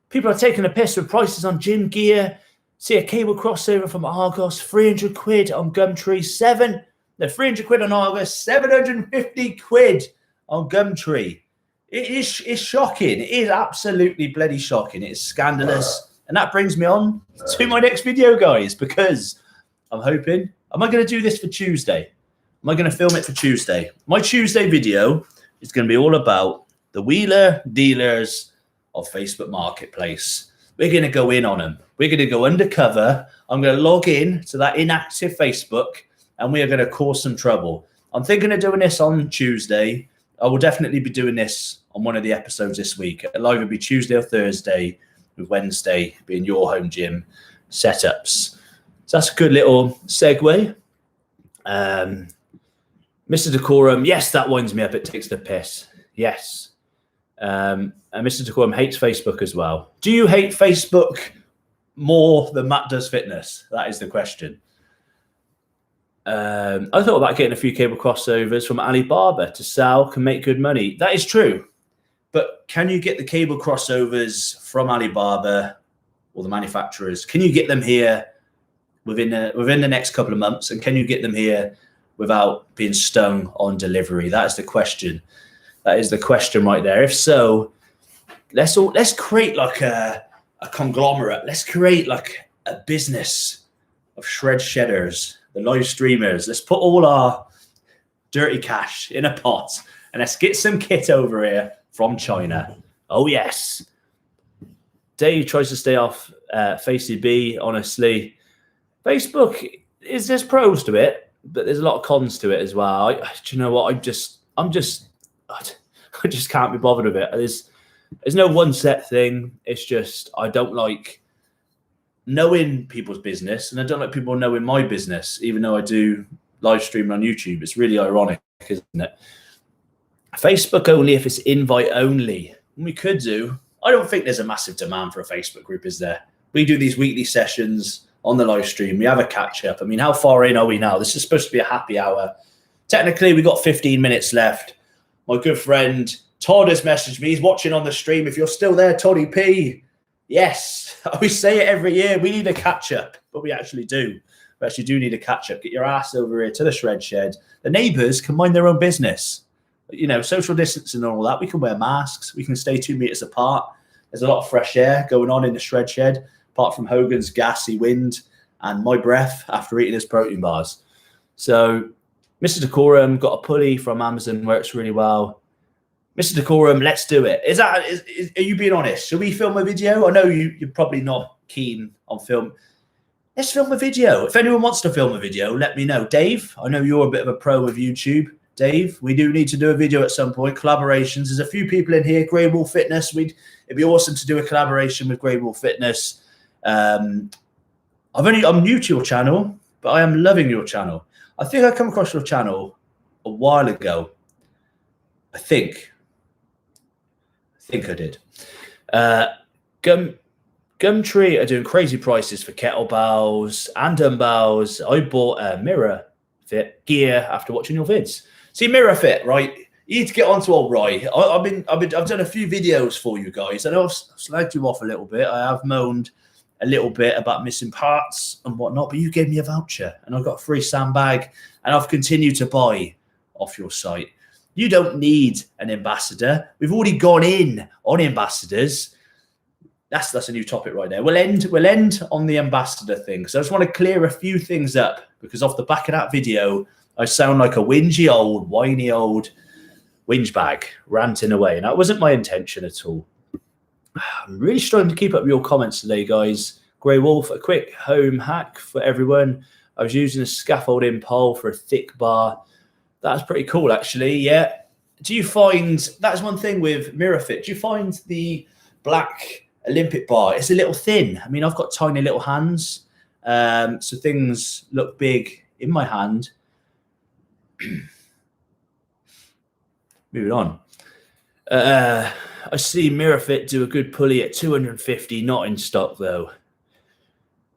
People are taking a piss with prices on gym gear. See a cable crossover from Argos, 300 quid on Gumtree, 300 quid on Argos, 750 quid on Gumtree. It's shocking. It is absolutely bloody shocking. It is scandalous. And that brings me on to my next video, guys, because I'm hoping, am I going to do this for Tuesday? Am I going to film it for Tuesday? My Tuesday video is going to be all about the wheeler dealers of Facebook Marketplace. We're going to go in on them. We're going to go undercover. I'm going to log in to that inactive Facebook, and we are going to cause some trouble. I'm thinking of doing this on Tuesday. I will definitely be doing this on one of the episodes this week. It'll either be Tuesday or Thursday, with Wednesday being your home gym setups. So that's a good little segue. Mr. Decorum, yes, that winds me up. It takes the piss. Yes. And Mr. Decorum hates Facebook as well. Do you hate Facebook more than Matt does fitness? That is the question. I thought about getting a few cable crossovers from Alibaba to sell, can make good money. That is true. But can you get the cable crossovers from Alibaba or the manufacturers? Can you get them here within the next couple of months? And can you get them here without being stung on delivery? That is the question. That is the question right there. If so, let's create like a conglomerate. Let's create like a business of Shred Shedders, the live streamers. Let's put all our dirty cash in a pot and let's get some kit over here from China. Oh, yes. Dave tries to stay off FaceB, honestly. Facebook, there's pros to it, but there's a lot of cons to it as well. Do you know what? I just can't be bothered with it. There's no one set thing. It's just I don't like knowing people's business, and I don't like people knowing my business, even though I do live stream on YouTube. It's really ironic, isn't it? Facebook only if it's invite only. We could do. I don't think there's a massive demand for a Facebook group, is there? We do these weekly sessions on the live stream. We have a catch up. I mean, how far in are we now? This is supposed to be a happy hour. Technically, we got 15 minutes left. My good friend Todd has messaged me. He's watching on the stream. If you're still there, Toddy P, yes, we say it every year. We need a catch up, but we actually do. We actually do need a catch up. Get your ass over here to the Shred Shed. The neighbours can mind their own business. You know, social distancing and all that. We can wear masks. We can stay 2 meters apart. There's a lot of fresh air going on in the Shred Shed, apart from Hogan's gassy wind and my breath after eating his protein bars. So Mr. Decorum got a pulley from Amazon, works really well. Mr. Decorum, let's do it. Are you being honest? Shall we film a video? I know you're probably not keen on film. Let's film a video. If anyone wants to film a video, let me know. Dave, I know you're a bit of a pro of YouTube. Dave, we do need to do a video at some point. Collaborations. There's a few people in here. Grey Wolf Fitness. It'd be awesome to do a collaboration with Grey Wolf Fitness. I'm new to your channel, but I am loving your channel. I think I come across your channel a while ago. I think I did. Gumtree are doing crazy prices for kettlebells and dumbbells. I bought a Mirror Fit gear after watching your vids. See, Mirror Fit, right? You need to get onto old Roy. I've done a few videos for you guys. I know I've slagged you off a little bit. I have moaned a little bit about missing parts and whatnot, but you gave me a voucher and I got a free sandbag, and I've continued to buy off your site. You don't need an ambassador. We've already gone in on ambassadors. That's a new topic right there. We'll end on the ambassador thing. So I just want to clear a few things up, because off the back of that video, I sound like a whiny old whinge bag ranting away. And that wasn't my intention at all. I'm really struggling to keep up with your comments today, guys. Grey Wolf, a quick home hack for everyone. I was using a scaffolding pole for a thick bar. That's pretty cool, actually. Yeah. Do you find that's one thing with Mirror Fit? Do you find the black Olympic bar? It's a little thin. I mean, I've got tiny little hands, so things look big in my hand. Moving on. I see Mirror Fit do a good pulley at 250, not in stock though.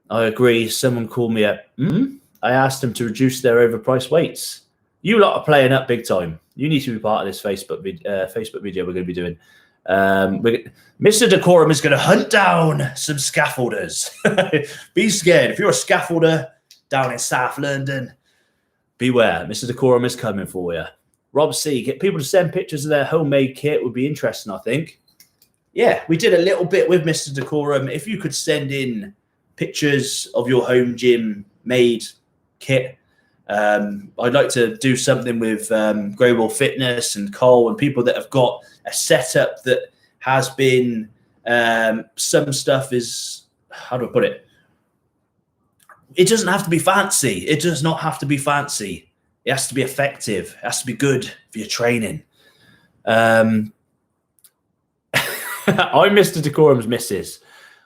I agree. Someone called me up. I asked them to reduce their overpriced weights. You lot are playing up big time. You need to be part of this Facebook video we're going to be doing. Mr. Decorum is going to hunt down some scaffolders. Be scared. If you're a scaffolder down in South London, beware. Mr. Decorum is coming for you. Rob C, get people to send pictures of their homemade kit would be interesting, I think. Yeah, we did a little bit with Mr. Decorum. If you could send in pictures of your home gym made kit, I'd like to do something with Grey Wolf Fitness and Cole and people that have got a setup that has been some stuff is, how do I put it? It doesn't have to be fancy. It does not have to be fancy. It has to be effective. It has to be good for your training. I'm Mr. Decorum's missus.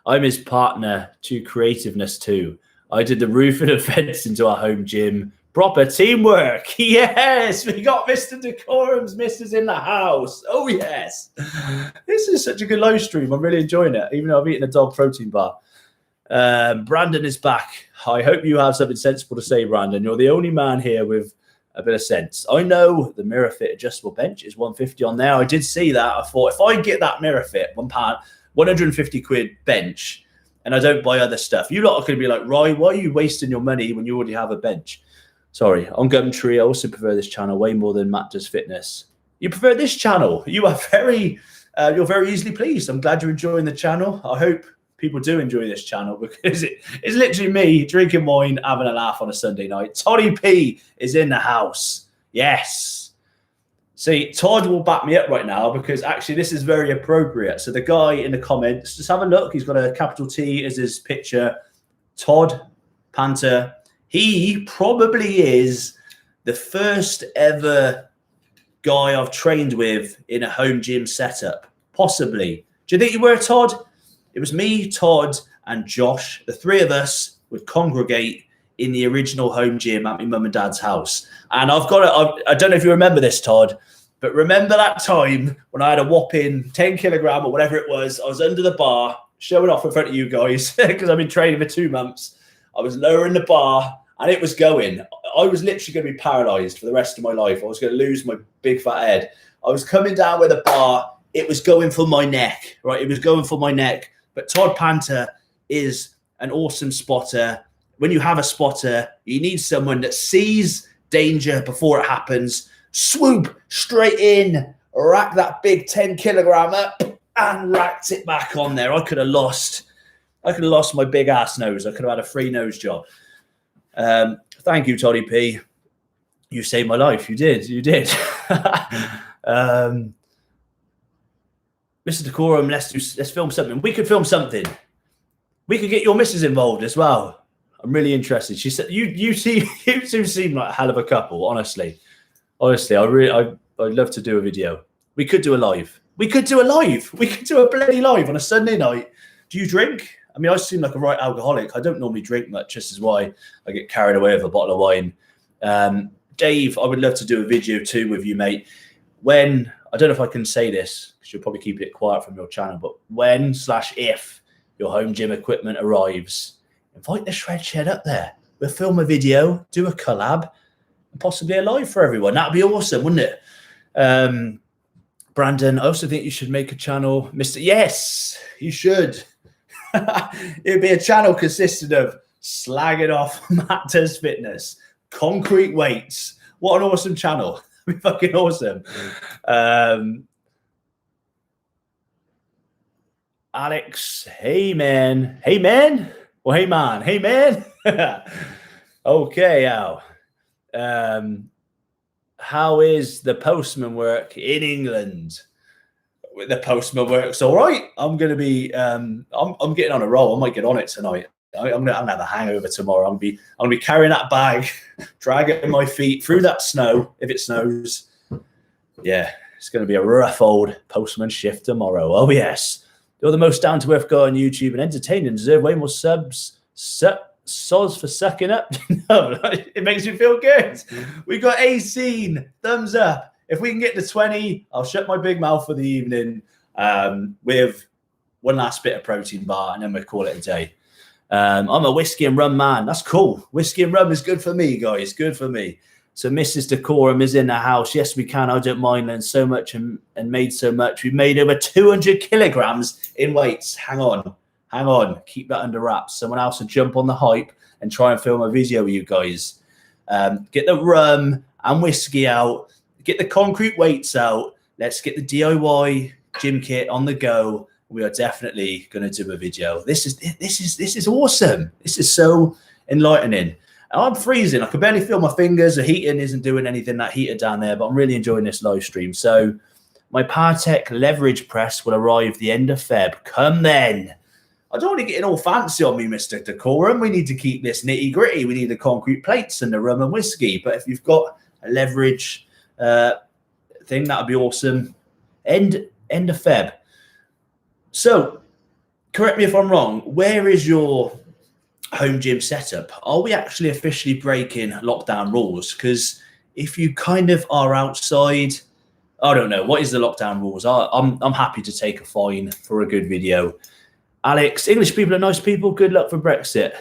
I'm his partner to creativeness too. I did the roof and the fence into our home gym. Proper teamwork. Yes, we got Mr. Decorum's missus in the house. Oh, yes. This is such a good live stream. I'm really enjoying it, even though I've eaten a dog protein bar. Brandon is back. I hope you have something sensible to say, Brandon. You're the only man here with a bit of sense. I know the Mirror Fit adjustable bench is 150 on there. I did see that. I thought if I get that Mirror Fit £1, 150 quid bench, and I don't buy other stuff, you lot are going to be like, Roy, why are you wasting your money when you already have a bench? Sorry, on Gumtree, I also prefer this channel way more than Matt does fitness. You prefer this channel? You are you're very easily pleased. I'm glad you're enjoying the channel. I hope people do enjoy this channel, because it's literally me drinking wine, having a laugh on a Sunday night. Toddy P is in the house. Yes. See, Todd will back me up right now, because actually this is very appropriate. So the guy in the comments, just have a look. He's got a capital T as his picture. Todd Panther. He probably is the first ever guy I've trained with in a home gym setup. Possibly. Do you think you were, Todd? It was me, Todd, and Josh. The three of us would congregate in the original home gym at my mum and dad's house. And I don't know if you remember this, Todd, but remember that time when I had a whopping 10 kilogram or whatever it was. I was under the bar, showing off in front of you guys, because I've been training for 2 months. I was lowering the bar and it was going. I was literally going to be paralyzed for the rest of my life. I was going to lose my big fat head. I was coming down with a bar. It was going for my neck, right? It was going for my neck. But Todd Panther is an awesome spotter. When you have a spotter, you need someone that sees danger before it happens, swoop straight in, rack that big 10 kilogram up, and racked it back on there. I could have lost my big ass nose. I could have had a free nose job. Thank you, Toddy P. You saved my life. You did. Mr. Decorum, let's film something. We could film something. We could get your missus involved as well. I'm really interested. She said you two seem like a hell of a couple. Honestly, I'd love to do a video. We could do a live. We could do a bloody live on a Sunday night. Do you drink? I mean, I seem like a right alcoholic. I don't normally drink much. This is why I get carried away with a bottle of wine. Dave, I would love to do a video too with you, mate. When, I don't know if I can say this, because you'll probably keep it quiet from your channel, but when/if your home gym equipment arrives, invite the Shred Shed up there. We'll film a video, do a collab, and possibly a live for everyone. That'd be awesome, wouldn't it? Brandon, I also think you should make a channel. Mr. Yes, you should. It'd be a channel consistent of slagging off Matt Does Fitness, concrete weights. What an awesome channel. That'd be fucking awesome. Alex, hey man. Hey man? Well, hey man. Hey man. Okay, Al. How is the postman work in England? The postman works all right. I'm going to be, I'm getting on a roll. I might get on it tonight. I'm gonna have a hangover tomorrow. I'm gonna be carrying that bag, dragging my feet through that snow if it snows. Yeah, it's going to be a rough old postman shift tomorrow. Oh yes, you're the most down to earth guy on YouTube and entertaining. Deserve way more subs. Soz for sucking up. No, it makes me feel good. We got 18 thumbs up. If we can get to 20, I'll shut my big mouth for the evening with one last bit of protein bar, and then we'll call it a day. I'm a whiskey and rum man. That's cool. Whiskey and rum is good for me, guys. Good for me. So Mrs. Decorum is in the house. Yes, we can. I don't mind. Learned so much and made so much. We've made over 200 kilograms in weights. Hang on. Hang on. Keep that under wraps. Someone else will jump on the hype and try and film a video with you guys. Get the rum and whiskey out. Get the concrete weights out. Let's get the DIY gym kit on the go. We are definitely going to do a video. This is awesome. This is so enlightening. I'm freezing. I can barely feel my fingers. The heating isn't doing anything, that heater down there, but I'm really enjoying this live stream. So my PowerTech leverage press will arrive the end of Feb. Come then. I don't want to get all fancy on me, Mr. Decorum. We need to keep this nitty gritty. We need the concrete plates and the rum and whiskey. But if you've got a leverage thing, that would be awesome. End of Feb. So, correct me if I'm wrong. Where is your home gym setup? Are we actually officially breaking lockdown rules? Because if you kind of are outside, I don't know. What is the lockdown rules? I'm happy to take a fine for a good video. Alex, English people are nice people. Good luck for Brexit.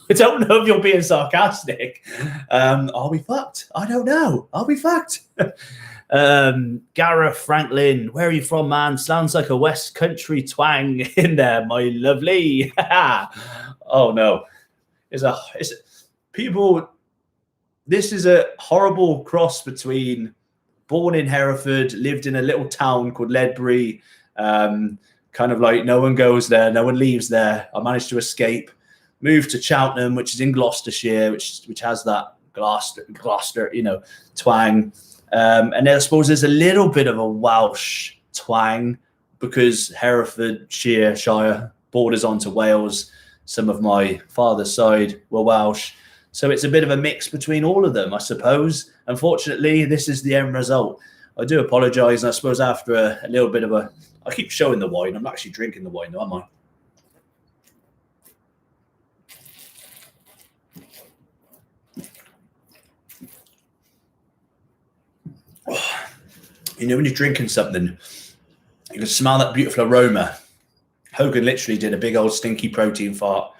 I don't know if you're being sarcastic. Are we fucked? I don't know. Are we fucked? Gareth Franklin, where are you from, man? Sounds like a West Country twang in there, my lovely. Oh no, people. This is a horrible cross between born in Hereford, lived in a little town called Ledbury. Kind of like no one goes there, no one leaves there. I managed to escape, moved to Cheltenham, which is in Gloucestershire, which has that Gloucester, twang. And then I suppose there's a little bit of a Welsh twang because Herefordshire borders onto Wales. Some of my father's side were Welsh. So it's a bit of a mix between all of them, I suppose. Unfortunately, this is the end result. I do apologise. And I suppose after a little bit of I keep showing the wine. I'm not actually drinking the wine, though, am I? When you're drinking something, you can smell that beautiful aroma. Hogan literally did a big old stinky protein fart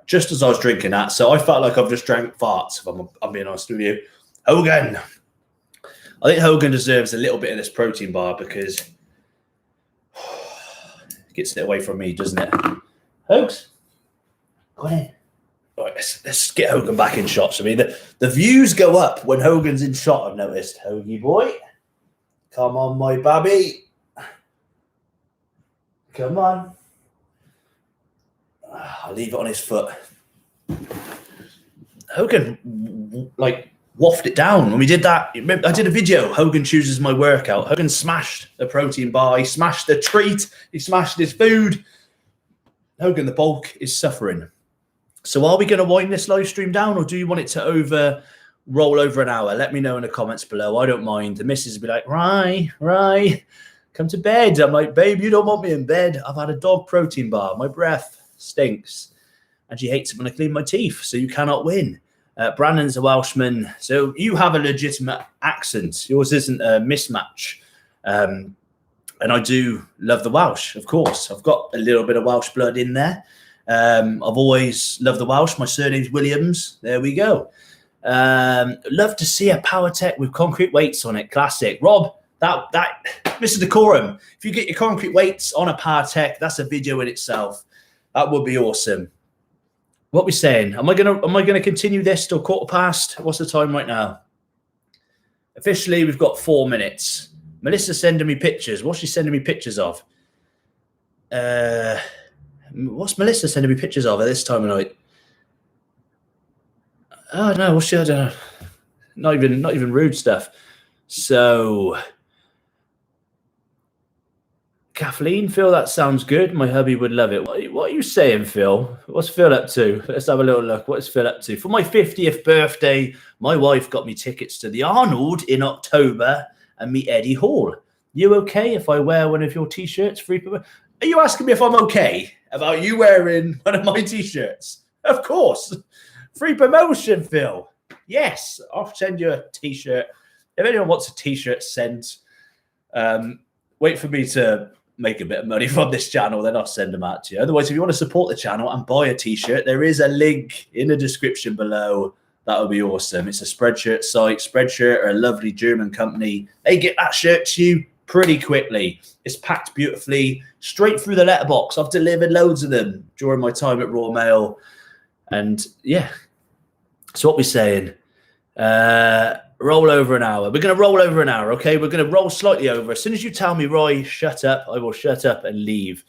just as I was drinking that. So I felt like I've just drank farts, if I'm being honest with you. Hogan. I think Hogan deserves a little bit of this protein bar because it gets it away from me, doesn't it? Hogs, go on in. Right, let's get Hogan back in shot. I mean, the views go up when Hogan's in shot, I've noticed. Hoagie boy. Come on, my babby. Come on. I'll leave it on his foot. Hogan, waft it down. When we did that, I did a video, Hogan chooses my workout. Hogan smashed the protein bar, he smashed the treat, he smashed his food. Hogan, the bulk is suffering. So are we going to wind this live stream down, or do you want it to roll over an hour? Let me know in the comments below. I don't mind. The missus will be like, Rye, come to bed. I'm like, babe, you don't want me in bed. I've had a dog protein bar. My breath stinks. And she hates it when I clean my teeth, so you cannot win. Brandon's a Welshman, so you have a legitimate accent. Yours isn't a mismatch. And I do love the Welsh, of course. I've got a little bit of Welsh blood in there. I've always loved the Welsh. My surname's Williams. There we go. Love to see a power tech with concrete weights on it. Classic. Rob, that Mr. Decorum, if you get your concrete weights on a power tech, that's a video in itself. That would be awesome. What are we saying? Am I gonna continue this till 1:15? What's the time right now? Officially, we've got 4 minutes. Melissa's sending me pictures. What's she sending me pictures of? What's Melissa sending me pictures of at this time of night? Oh no, what's she? I don't know. Not even rude stuff. So, Kathleen, Phil, that sounds good. My hubby would love it. What are you saying, Phil? What's Phil up to? Let's have a little look. What's Phil up to? For my 50th birthday, my wife got me tickets to the Arnold in October and meet Eddie Hall. You okay if I wear one of your T-shirts? Are you asking me if I'm okay about you wearing one of my T-shirts? Of course. Free promotion, Phil. Yes, I'll send you a T-shirt. If anyone wants a T-shirt sent, wait for me to make a bit of money from this channel, then I'll send them out to you. Otherwise, if you want to support the channel and buy a T-shirt, there is a link in the description below. That would be awesome. It's a Spreadshirt site. Spreadshirt are a lovely German company. They get that shirt to you pretty quickly. It's packed beautifully straight through the letterbox. I've delivered loads of them during my time at Royal Mail. And yeah, so what we're saying, roll over an hour. We're going to roll over an hour, okay? We're going to roll slightly over. As soon as you tell me, Roy, shut up, I will shut up and leave.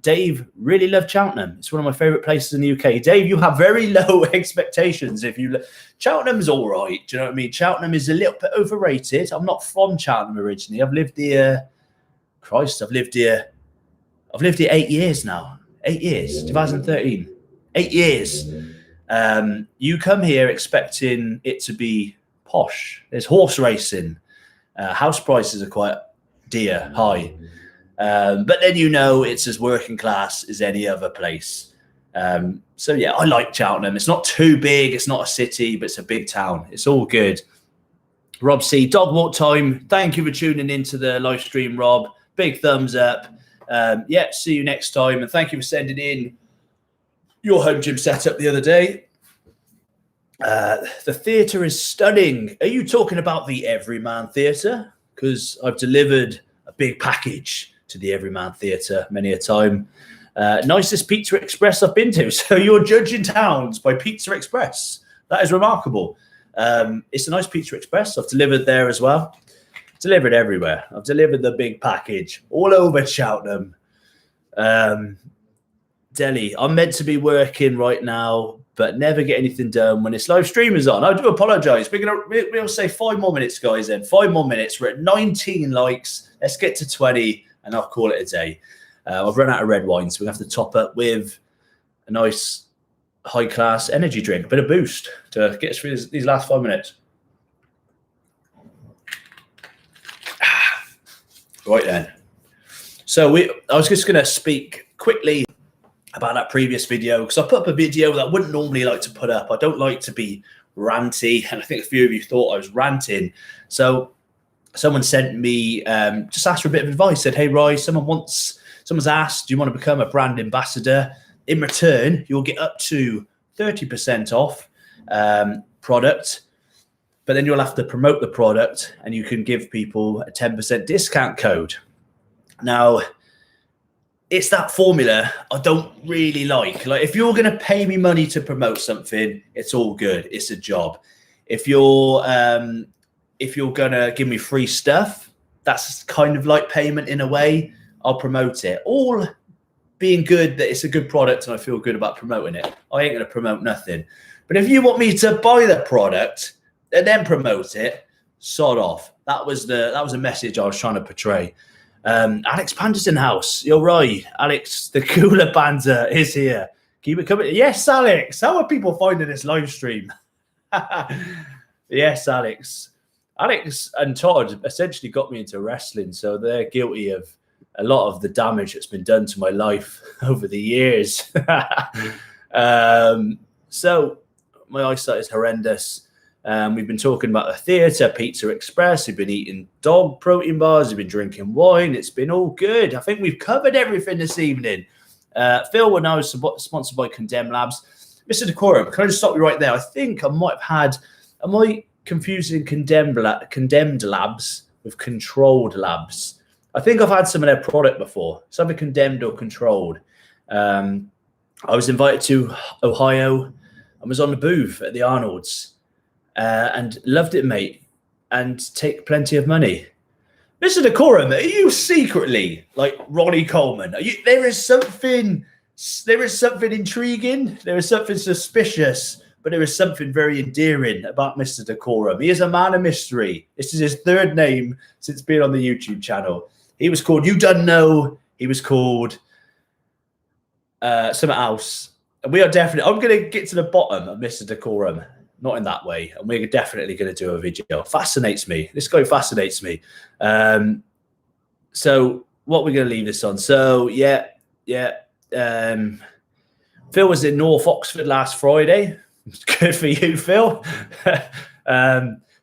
Dave, really love Cheltenham. It's one of my favourite places in the UK. Dave, you have very low expectations. Cheltenham's all right. Do you know what I mean? Cheltenham is a little bit overrated. I'm not from Cheltenham originally. I've lived here. I've lived here 8 years now. 8 years. 2013. 8 years. You come here expecting it to be posh. There's horse racing. House prices are quite dear, high. But then it's as working class as any other place. So yeah, I like Cheltenham. It's not too big. It's not a city, but it's a big town. It's all good. Rob C, dog walk time. Thank you for tuning into the live stream, Rob. Big thumbs up. Yeah, see you next time. And thank you for sending in your home gym setup the other day. The theatre is stunning. Are you talking about the Everyman Theatre? Because I've delivered a big package to the Everyman Theatre many a time. Nicest Pizza Express I've been to. So you're judging towns by Pizza Express. That is remarkable. It's a nice Pizza Express. I've delivered there as well. Delivered everywhere. I've delivered the big package all over Cheltenham. Delhi. I'm meant to be working right now, but never get anything done when this live stream is on. I do apologize. We'll say 5 more minutes, guys, then. 5 more minutes. We're at 19 likes. Let's get to 20, and I'll call it a day. I've run out of red wine, so we have to top up with a nice high-class energy drink, a bit of boost to get us through these last 5 minutes. Right then. So I was just going to speak quickly about that previous video, because I put up a video that I wouldn't normally like to put up. I don't like to be ranty, and I think a few of you thought I was ranting. So someone sent me, just asked for a bit of advice, said, hey, Roy, someone's asked, do you want to become a brand ambassador? In return, you'll get up to 30% off product, but then you'll have to promote the product and you can give people a 10% discount code. Now, it's that formula I don't really like. Like, if you're going to pay me money to promote something, it's all good. It's a job. If you're going to give me free stuff, that's kind of like payment in a way. I'll promote it. All being good that it's a good product and I feel good about promoting it. I ain't going to promote nothing. But if you want me to buy the product and then promote it, sod off. That was a message I was trying to portray. Alex Panderson House, you're right. Alex, the cooler banter is here. Keep it coming. Yes, Alex. How are people finding this live stream? Yes, Alex. Alex and Todd essentially got me into wrestling, so they're guilty of a lot of the damage that's been done to my life over the years. So my eyesight is horrendous. We've been talking about the theatre, Pizza Express. We've been eating dog protein bars. We've been drinking wine. It's been all good. I think we've covered everything this evening. Phil, we're now sponsored by Condemn Labs. Mr. Decorum, can I just stop you right there? I think I might have had, am I confusing Condemned Labs with Controlled Labs? I think I've had some of their product before. It's either condemned or controlled. I was invited to Ohio and was on the booth at the Arnold's and loved it, mate, and take plenty of money. Mr. Decorum, are you secretly like Ronnie Coleman? There is something intriguing. There is something suspicious, but there is something very endearing about Mr. Decorum. He is a man of mystery. This is his third name since being on the YouTube channel. He was called You Done Know. He was called something else. And we are definitely, I'm going to get to the bottom of Mr. Decorum. Not in that way. And we're definitely going to do a video. Fascinates me. This guy fascinates me. So what we're going to leave this on. So, yeah. Phil was in North Oxford last Friday. Good for you, Phil.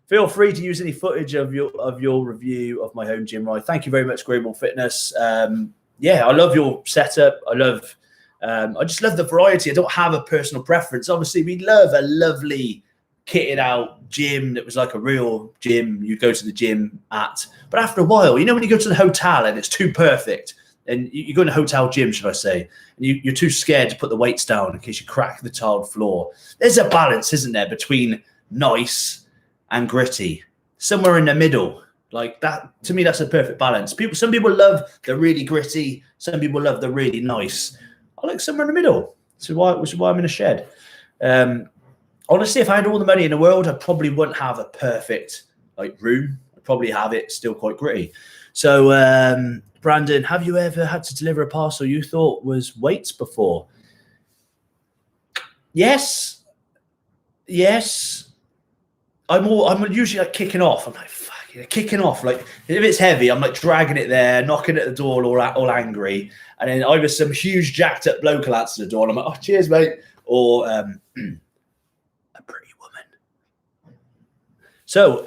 Feel free to use any footage of your review of my home gym ride. Thank you very much, Grable Fitness. Yeah, I love your setup. I just love the variety. I don't have a personal preference. Obviously, we love a lovely kitted out gym that was like a real gym you go to the gym at. But after a while, you know, when you go to the hotel and it's too perfect, and you go in a hotel gym, should I say, and you're too scared to put the weights down in case you crack the tiled floor. There's a balance, isn't there, between nice and gritty, somewhere in the middle. Like that, to me, that's a perfect balance. Some people love the really gritty. Some people love the really nice. I like somewhere in the middle. Which is why I'm in a shed. Honestly, if I had all the money in the world, I probably wouldn't have a perfect room. I'd probably have it still quite gritty. So, Brandon, have you ever had to deliver a parcel you thought was weights before? Yes. I'm usually kicking off. I'm like, fuck it, kicking off. Like if it's heavy, I'm like dragging it there, knocking at the door, all angry, and then either some huge jacked up bloke will answer the door, and I'm like, oh, cheers, mate, or a pretty woman. So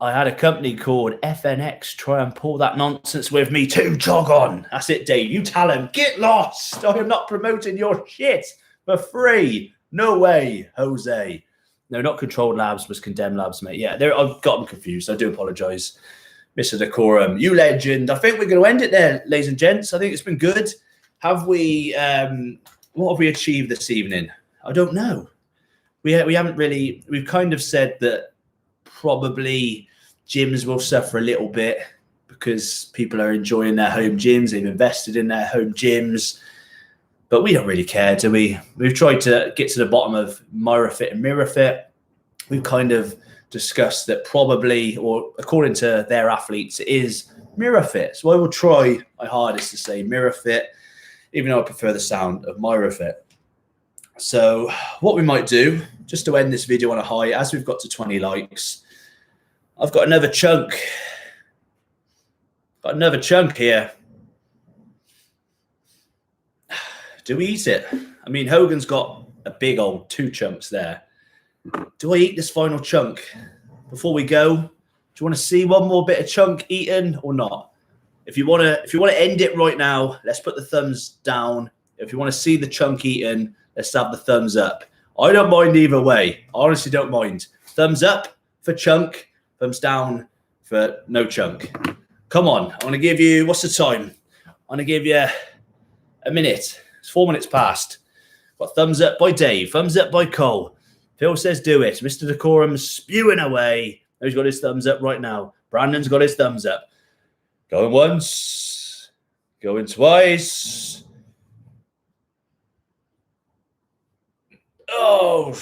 I had a company called FNX try and pull that nonsense with me too. Jog on. That's it, Dave. You tell him, get lost. I am not promoting your shit for free. No way, Jose. No, not Controlled Labs, was Condemned Labs, mate. Yeah, I've got them confused. I do apologise. Mr. Decorum, you legend. I think we're going to end it there, ladies and gents. I think it's been good. Have we, what have we achieved this evening? I don't know. We haven't really, we've kind of said that probably gyms will suffer a little bit because people are enjoying their home gyms. They've invested in their home gyms. But we don't really care, do we? We've tried to get to the bottom of MyraFit and MiraFit. We've kind of discussed that probably, or according to their athletes, it is MiraFit. So I will try my hardest to say MiraFit, even though I prefer the sound of MyraFit. So what we might do, just to end this video on a high, as we've got to 20 likes, I've got another chunk. Got another chunk here. Do we eat it? I mean, Hogan's got a big old 2 chunks there. Do I eat this final chunk before we go? Do you want to see one more bit of chunk eaten or not? If you want to end it right now, let's put the thumbs down. If you want to see the chunk eaten, let's have the thumbs up. I don't mind either way. I honestly don't mind. Thumbs up for chunk, thumbs down for no chunk. Come on, I want to give you, what's the time? I want to give you a minute. It's 4 minutes past. Got thumbs up by Dave, thumbs up by Cole. Phil says do it. Mr. Decorum's spewing away. He's got his thumbs up right now. Brandon's got his thumbs up. Going once. Going twice. Oh,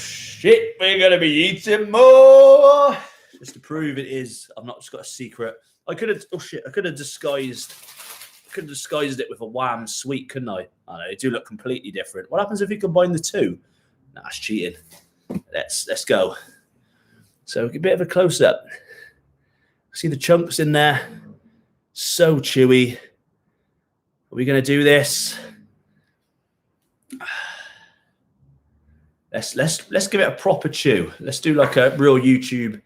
shit, we're going to be eating more. Just to prove it is, I've not just got a secret. I could have, I could have disguised it with a Wham sweet, couldn't I? I know, they do look completely different. What happens if you combine the two? Nah, that's cheating. Let's go. So a bit of a close-up. See the chunks in there? So chewy. Are we going to do this? Let's give it a proper chew. Let's do like a real YouTube.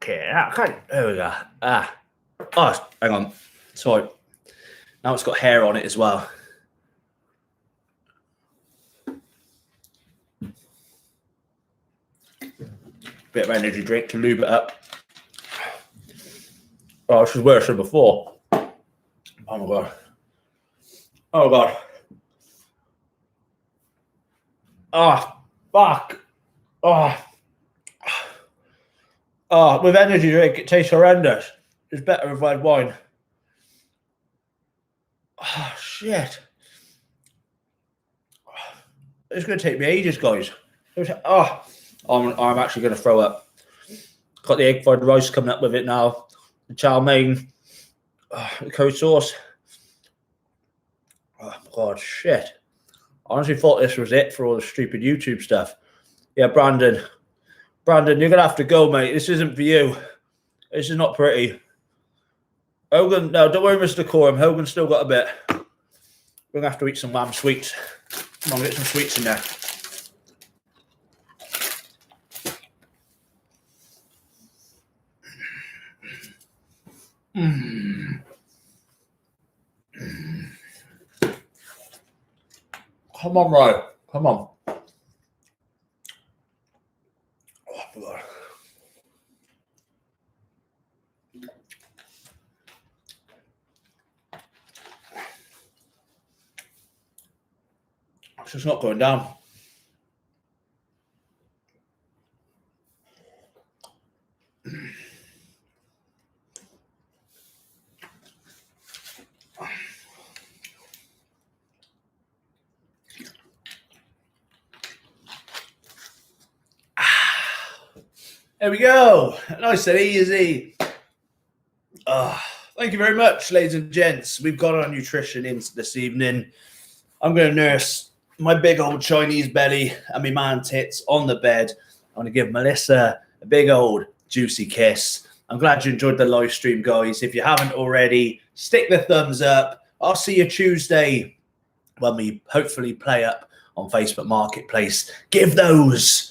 Okay, there we go. Oh, hang on. Sorry. Now it's got hair on it as well. Bit of energy drink to lube it up. Oh, this is worse than before. Oh my god. Oh god. Oh, fuck. Oh, with energy drink, it tastes horrendous. It's better with red wine. Oh, shit. It's going to take me ages, guys. I'm actually going to throw up. Got the egg fried rice coming up with it now. The chow mein. The curry sauce. Oh, my God, shit. I honestly thought this was it for all the stupid YouTube stuff. Yeah, Brandon, you're going to have to go, mate. This isn't for you. This is not pretty. Hogan, no, don't worry, Mr. Coram. Hogan's still got a bit. We're going to have to eat some lamb sweets. Come on, get some sweets in there. Come on, Ryan. Come on. Oh, God. It's just not going down. There we go. Nice and easy. Thank you very much, ladies and gents. We've got our nutrition in this evening. I'm going to nurse my big old Chinese belly and my man tits on the bed. I'm going to give Melissa a big old juicy kiss. I'm glad you enjoyed the live stream, guys. If you haven't already, stick the thumbs up. I'll see you Tuesday when we hopefully play up on Facebook Marketplace. Give those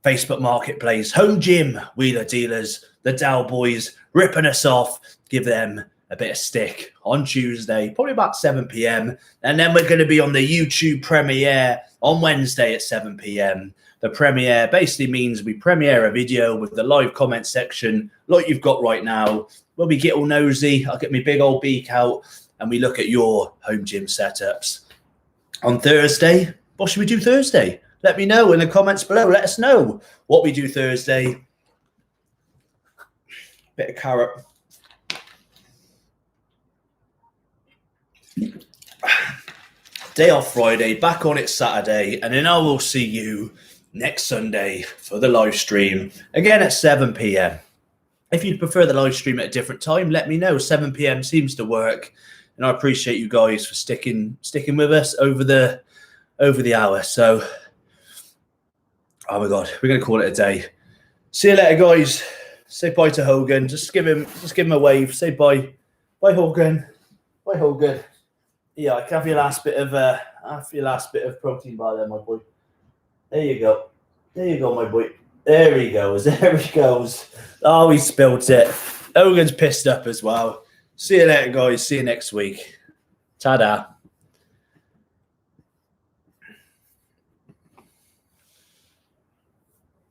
Facebook Marketplace home gym wheeler dealers, the Dow boys, ripping us off. Give them a bit of stick on Tuesday, probably about 7 p.m. And then we're going to be on the YouTube premiere on Wednesday at 7 p.m. The premiere basically means we premiere a video with the live comment section like you've got right now, where we get all nosy. I'll get my big old beak out and we look at your home gym setups. On Thursday, what should we do Thursday? Let me know in the comments below. Let us know what we do Thursday. Bit of carrot. Day off Friday, back on it Saturday, and then I will see you next Sunday for the live stream, again at 7 p.m. If you'd prefer the live stream at a different time, let me know. 7 p.m. seems to work, and I appreciate you guys for sticking with us over the hour. So, oh my God, we're gonna call it a day. See you later, guys. Say bye to Hogan. Just give him a wave. Say bye. Bye, Hogan. Bye, Hogan. Yeah, I can have your last bit of protein bar there, my boy. There you go. There you go, my boy. There he goes. There he goes. Oh, he spilled it. Hogan's pissed up as well. See you later, guys. See you next week. Ta-da.